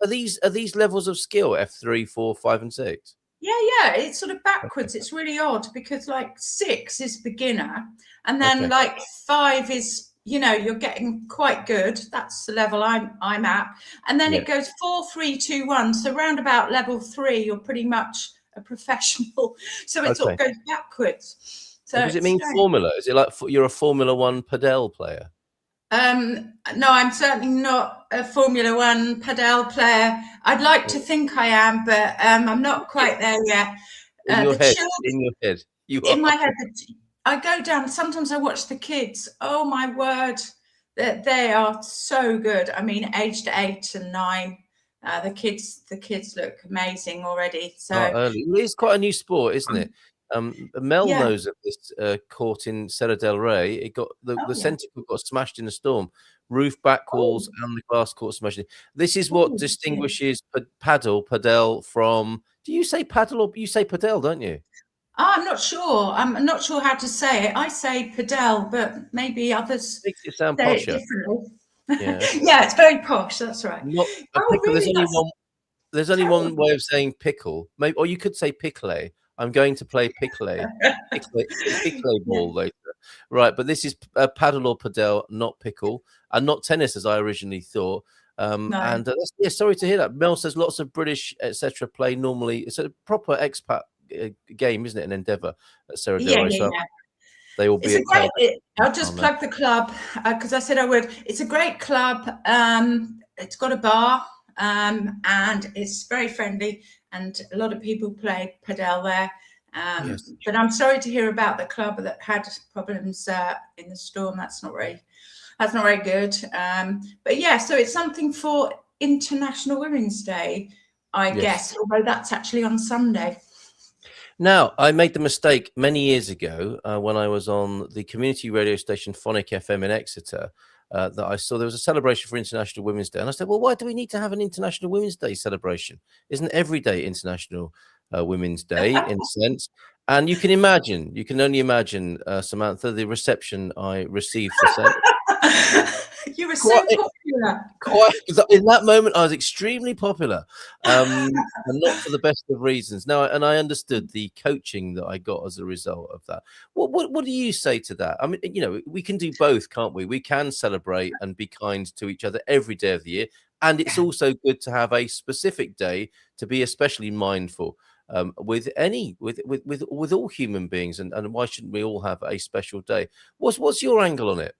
are these levels of skill, F3, 4, 5, and 6? Yeah, it's sort of backwards. It's really odd because like 6 is beginner, and then like 5 is, you're getting quite good. That's the level I'm at, and then it goes 4, 3, 2, 1. So round about level 3, you're pretty much a professional. So it sort of goes backwards. So does it mean formula? Is it like you're a Formula 1 padel player? No, I'm certainly not a Formula 1 padel player. I'd like to think I am, but I'm not quite there yet. In your head, you are. In my head, I go down. Sometimes I watch the kids. Oh my word, they are so good. I mean, aged 8 and 9. The kids look amazing already. So early. It's quite a new sport, isn't it? Mel knows of this court in Serra del Rey. It got the centre court got smashed in a storm, roof, back walls, and the glass court smashed in. This is what distinguishes padel from. Do you say paddle or you say padel? Don't you? I'm not sure. I'm not sure how to say it. I say padel, but maybe others makes it sound say posher. It differently. Yeah, yeah, it's very posh. That's right. Not a pickle. Really? There's only one way of saying pickle. Maybe, or you could say pickle. I'm going to play pickle ball later. Right, but this is paddle or padel, not pickle, and not tennis as I originally thought. No. And sorry to hear that. Mel says lots of British, etc., play normally. It's a proper expat game, isn't it? An endeavour at Serra del Rey. So they will be. I'll just plug the club because I said I would. It's a great club. It's got a bar and it's very friendly. And a lot of people play padel there. But I'm sorry to hear about the club that had problems in the storm. That's not very good. But yeah, so it's something for International Women's Day, I guess, although that's actually on Sunday. Now, I made the mistake many years ago when I was on the community radio station Phonic FM in Exeter that I saw there was a celebration for International Women's Day, and I said, well, why do we need to have an International Women's Day celebration? Isn't every day International Women's Day in a sense? And you can only imagine, Samantha, the reception I received for saying. You were so popular. In that moment, I was extremely popular, and not for the best of reasons. Now, and I understood the coaching that I got as a result of that. What do you say to that? I mean, we can do both, can't we? We can celebrate and be kind to each other every day of the year, and it's also good to have a specific day to be especially mindful. With all human beings, and why shouldn't we all have a special day? What's your angle on it?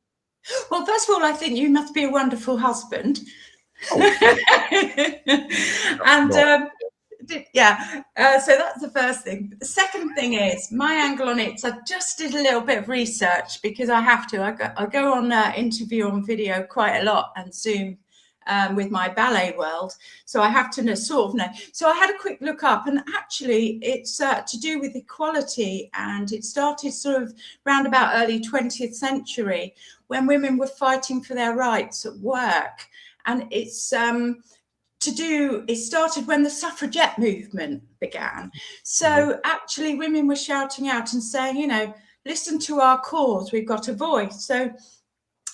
Well, first of all, I think you must be a wonderful husband. Oh, and so that's the first thing. The second thing is my angle on it. So I just did a little bit of research because I have to. I go on interview on video quite a lot and Zoom with my ballet world, so I have to sort of know. So I had a quick look up, and actually it's to do with equality, and it started sort of round about early 20th century when women were fighting for their rights at work. And it started when the suffragette movement began. So actually women were shouting out and saying, listen to our cause, we've got a voice. So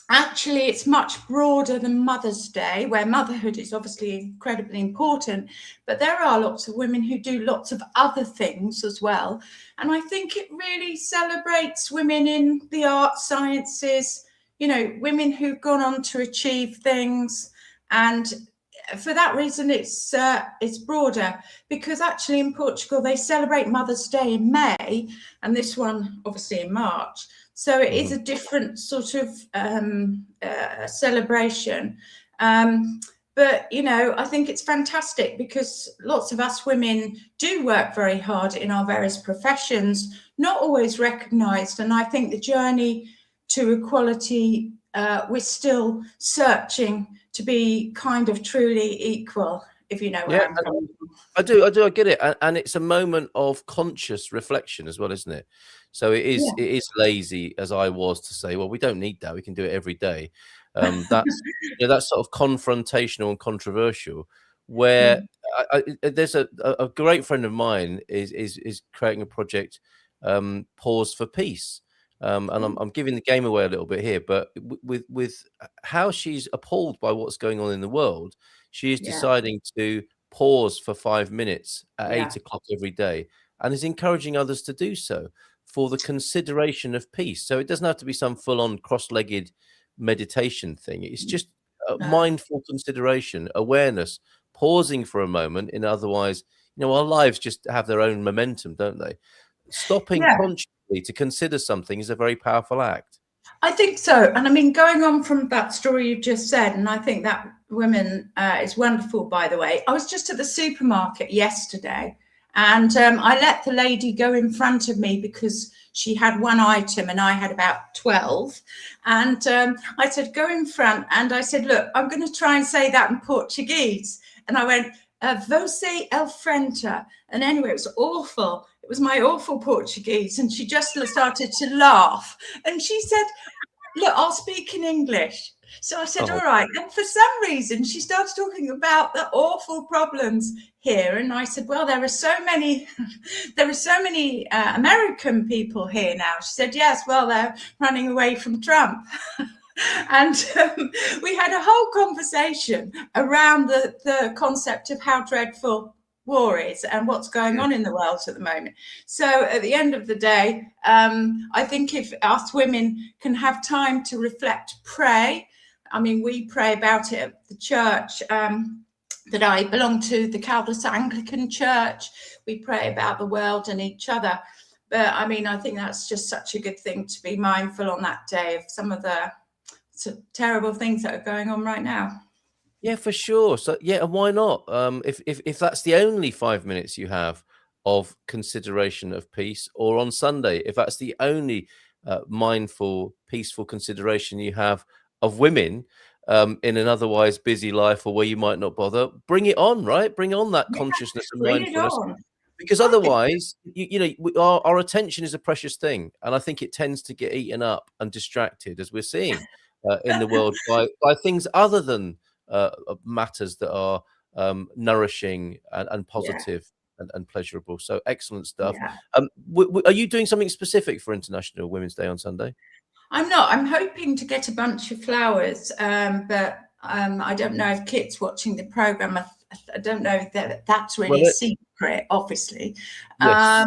actually, it's much broader than Mother's Day, where motherhood is obviously incredibly important, but there are lots of women who do lots of other things as well. And I think it really celebrates women in the arts, sciences, women who've gone on to achieve things. And for that reason, it's broader, because actually in Portugal, they celebrate Mother's Day in May, and this one obviously in March. So it is a different sort of celebration. But, I think it's fantastic because lots of us women do work very hard in our various professions, not always recognised. And I think the journey to equality, we're still searching to be kind of truly equal, if you know where I'm coming from. I do, I get it. And it's a moment of conscious reflection as well, isn't it? So it is lazy, as I was, to say, well, we don't need that. We can do it every day. That's that's sort of confrontational and controversial. Where there's a great friend of mine is creating a project, Pause for Peace. And I'm giving the game away a little bit here, but with how she's appalled by what's going on in the world, she is deciding to pause for 5 minutes at 8 o'clock every day, and is encouraging others to do so for the consideration of peace. So it doesn't have to be some full-on cross-legged meditation thing. It's just mindful consideration, awareness, pausing for a moment. In otherwise, our lives just have their own momentum, don't they? Stopping consciously to consider something is a very powerful act. I think so. And I mean, going on from that story you've just said, and I think that woman is wonderful, by the way. I was just at the supermarket yesterday, and I let the lady go in front of me because she had one item and I had about 12. And I said, go in front. And I said, look, I'm going to try and say that in Portuguese. And I went, você é frente. And anyway, it was awful. It was my awful Portuguese. And she just started to laugh. And she said, look, I'll speak in English. So I said, all right. And for some reason, she started talking about the awful problems here. And I said, well, there are so many American people here now. She said, yes, well, they're running away from Trump. And we had a whole conversation around the concept of how dreadful war is and what's going on in the world at the moment. So at the end of the day, I think if us women can have time to reflect, pray. I mean, we pray about it at the church that I belong to, the Calvinist Anglican Church. We pray about the world and each other. But I mean, I think that's just such a good thing to be mindful on that day of some of the terrible things that are going on right now. Yeah, for sure. So and why not? If that's the only 5 minutes you have of consideration of peace, or on Sunday, if that's the only mindful, peaceful consideration you have of women in an otherwise busy life, or where you might not bother, bring it on, right? Bring on that consciousness and mindfulness. Because otherwise, our attention is a precious thing. And I think it tends to get eaten up and distracted, as we're seeing in the world by things other than matters that are nourishing and positive and pleasurable. So excellent stuff. Yeah. Are you doing something specific for International Women's Day on Sunday? I'm not. I'm hoping to get a bunch of flowers, but I don't know if Kit's watching the program. I don't know if that's really a secret, obviously. Yes.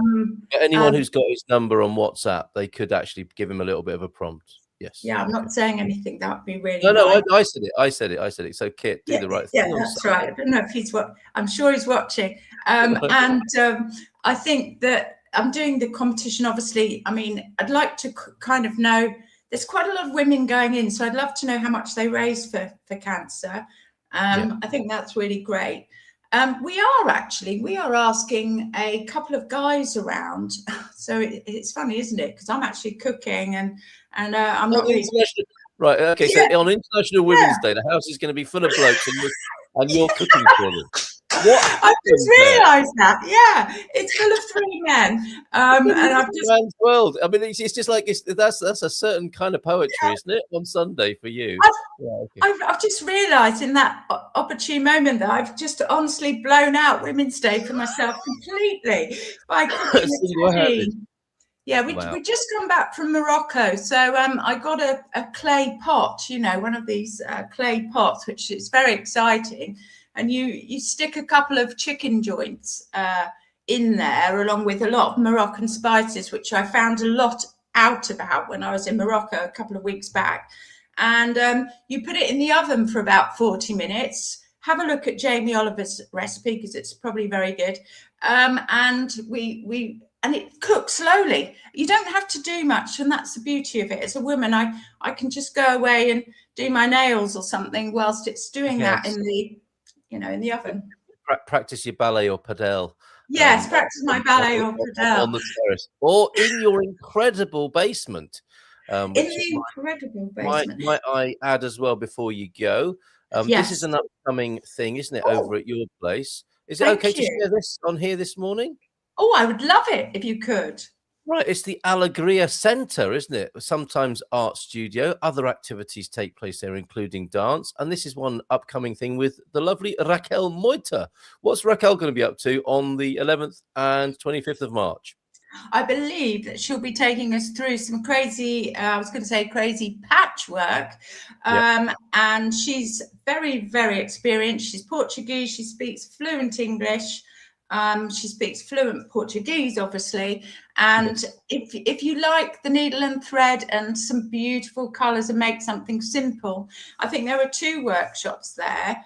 Anyone who's got his number on WhatsApp, they could actually give him a little bit of a prompt. Yes. Yeah, I'm not saying anything. That would be really No, nice. I said it. So Kit, do the right thing. Yeah, that's right. I don't know if he's I'm sure he's watching. And I think that I'm doing the competition. Obviously, I mean, I'd like to kind of know. There's quite a lot of women going in, so I'd love to know how much they raise for cancer. I think that's really great. We are asking a couple of guys around. So it's funny, isn't it? Because I'm actually cooking and I'm not really... Right. Okay. So on International Women's Day, the house is going to be full of blokes, and you're cooking for them. I've just realised that. Yeah, it's full of 3 men. And I've just man's world. I mean, it's just like that's a certain kind of poetry, isn't it? On Sunday for you. I've just realised in that opportune moment that I've just honestly blown out Women's Day for myself completely by cooking a teddy. Yeah, we just come back from Morocco, so I got a clay pot, one of these clay pots, which is very exciting. And you stick a couple of chicken joints in there, along with a lot of Moroccan spices, which I found a lot out about when I was in Morocco a couple of weeks back. And you put it in the oven for about 40 minutes. Have a look at Jamie Oliver's recipe because it's probably very good. And it cooks slowly. You don't have to do much, and that's the beauty of it. As a woman, I can just go away and do my nails or something whilst it's doing that in the oven. Practice your ballet or padel. Yes, practice my ballet or padel on the terrace or in your incredible basement. Incredible basement. Might I add as well before you go? This is an upcoming thing, isn't it? Over at your place. Is it okay to share this on here this morning? Oh, I would love it if you could. Right, it's the Alegria Centre, isn't it? Sometimes art studio. Other activities take place there, including dance. And this is one upcoming thing with the lovely Raquel Moita. What's Raquel going to be up to on the 11th and 25th of March? I believe that she'll be taking us through some crazy, crazy patchwork. And she's very, very experienced. She's Portuguese. She speaks fluent English. She speaks fluent Portuguese, obviously. And if you like the needle and thread and some beautiful colours and make something simple, I think there are 2 workshops there.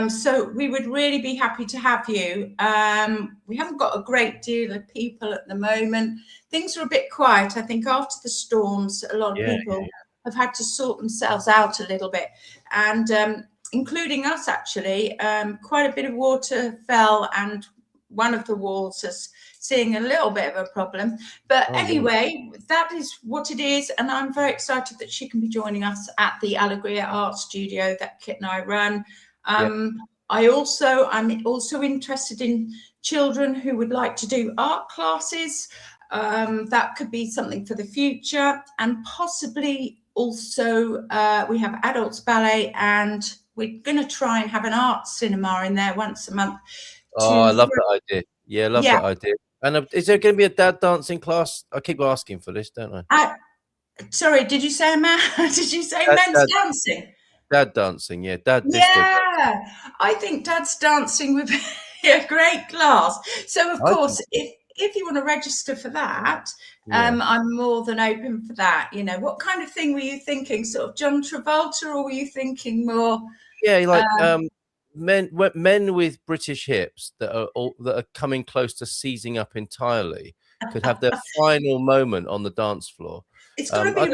So we would really be happy to have you. We haven't got a great deal of people at the moment. Things are a bit quiet. I think after the storms, a lot of people have had to sort themselves out a little bit. And including us, actually, quite a bit of water fell and one of the walls is seeing a little bit of a problem. But anyway, that is what it is. And I'm very excited that she can be joining us at the Alegria Art Studio that Kit and I run. I'm also interested in children who would like to do art classes. That could be something for the future. And possibly also we have adults ballet, and we're going to try and have an art cinema in there once a month. Oh, I love that idea. Yeah, I love that idea. And is there going to be a dad dancing class? I keep asking for this, don't I? Sorry, did you say Did you say men's dancing? Dad dancing, yeah. I think dad's dancing would be a great class. So, of course, if you want to register for that, I'm more than open for that. What kind of thing were you thinking? Sort of John Travolta, or were you thinking more? Yeah, like men with British hips that are coming close to seizing up entirely could have their final moment on the dance floor. It's got to be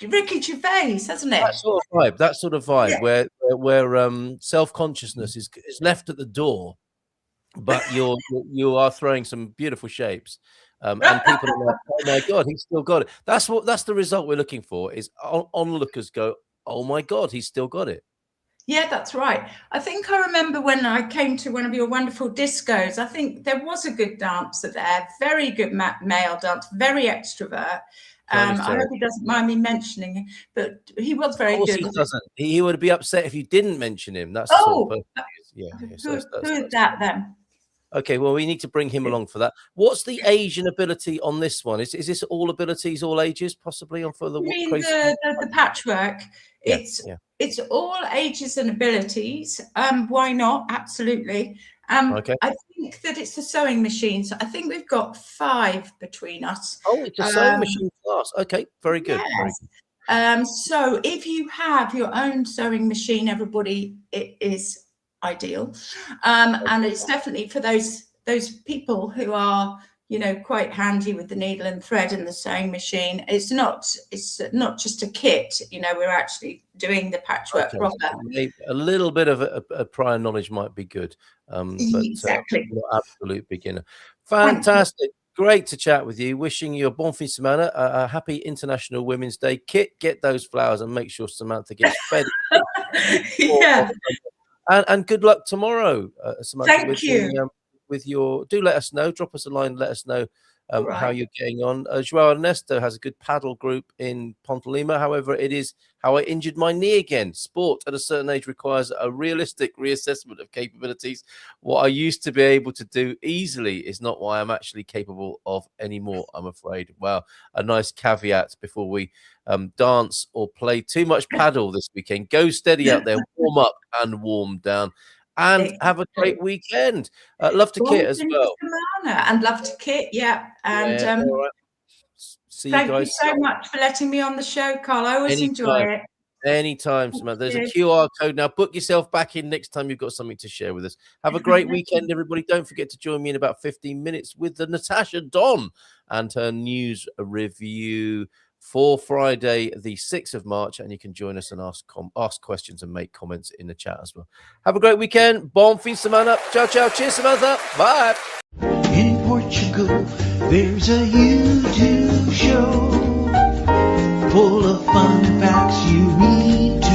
Ricky Gervais, hasn't it? That sort of vibe where self-consciousness is left at the door, but you are throwing some beautiful shapes, and people are like, oh my god, he's still got it. That's the result we're looking for. Is onlookers go, oh my god, he's still got it. Yeah, that's right. I think I remember when I came to one of your wonderful discos, I think there was a good dancer there, very good male dance, very extrovert. Tony's I terrible. hope he doesn't mind me mentioning it, but he was very Of course good. he doesn't. He would be upset if you didn't mention him. That's the sort of person he is. Yeah. So Who is that then? okay, well, we need to bring him along for that. What's the Asian ability on this one? Is this all abilities, all ages, possibly on for the You mean crazy? the patchwork? Yeah, It's all ages and abilities. Why not? Absolutely. Okay. I think that it's the sewing machines. I think we've got 5 between us. Oh, it's a sewing machine class. Okay, very good. Very Yes. So if you have your own sewing machine, everybody, it is ideal. And it's definitely for those people who are, quite handy with the needle and thread and the sewing machine. It's not just a kit, we're actually doing the patchwork proper. Maybe a little bit of a prior knowledge might be good. But Exactly. you're absolute beginner. Fantastic. Great to chat with you. Wishing you a bon fin semana, a happy International Women's Day. Kit, get those flowers and make sure Samantha gets fed. Yeah. And good luck tomorrow, Samantha. Thank you. With your, do let us know. Drop us a line. Let us know how Right. you're getting on. Joao Ernesto has a good paddle group in Ponte Lima. However, it is how I injured my knee again. Sport at a certain age requires a realistic reassessment of capabilities. What I used to be able to do easily is not what I'm actually capable of anymore, I'm afraid. Wow, a nice caveat before we dance or play too much paddle this weekend. Go steady out there, warm up and warm down. And have a great weekend. Love to Kit as well. And love to Kit, yeah. And all right. See you guys. Thank you so much for letting me on the show, Carl. I always enjoy it. Anytime, Samantha. There's a QR code now. Book yourself back in next time you've got something to share with us. Have a great weekend, everybody. Don't forget to join me in about 15 minutes with the Natasha Don and her news review for Friday, the 6th of March, and you can join us and ask questions and make comments in the chat as well. Have a great weekend. Bon fin semana. Ciao, ciao. Cheers, Samantha. Bye. In Portugal, there's a YouTube show full of fun facts you need to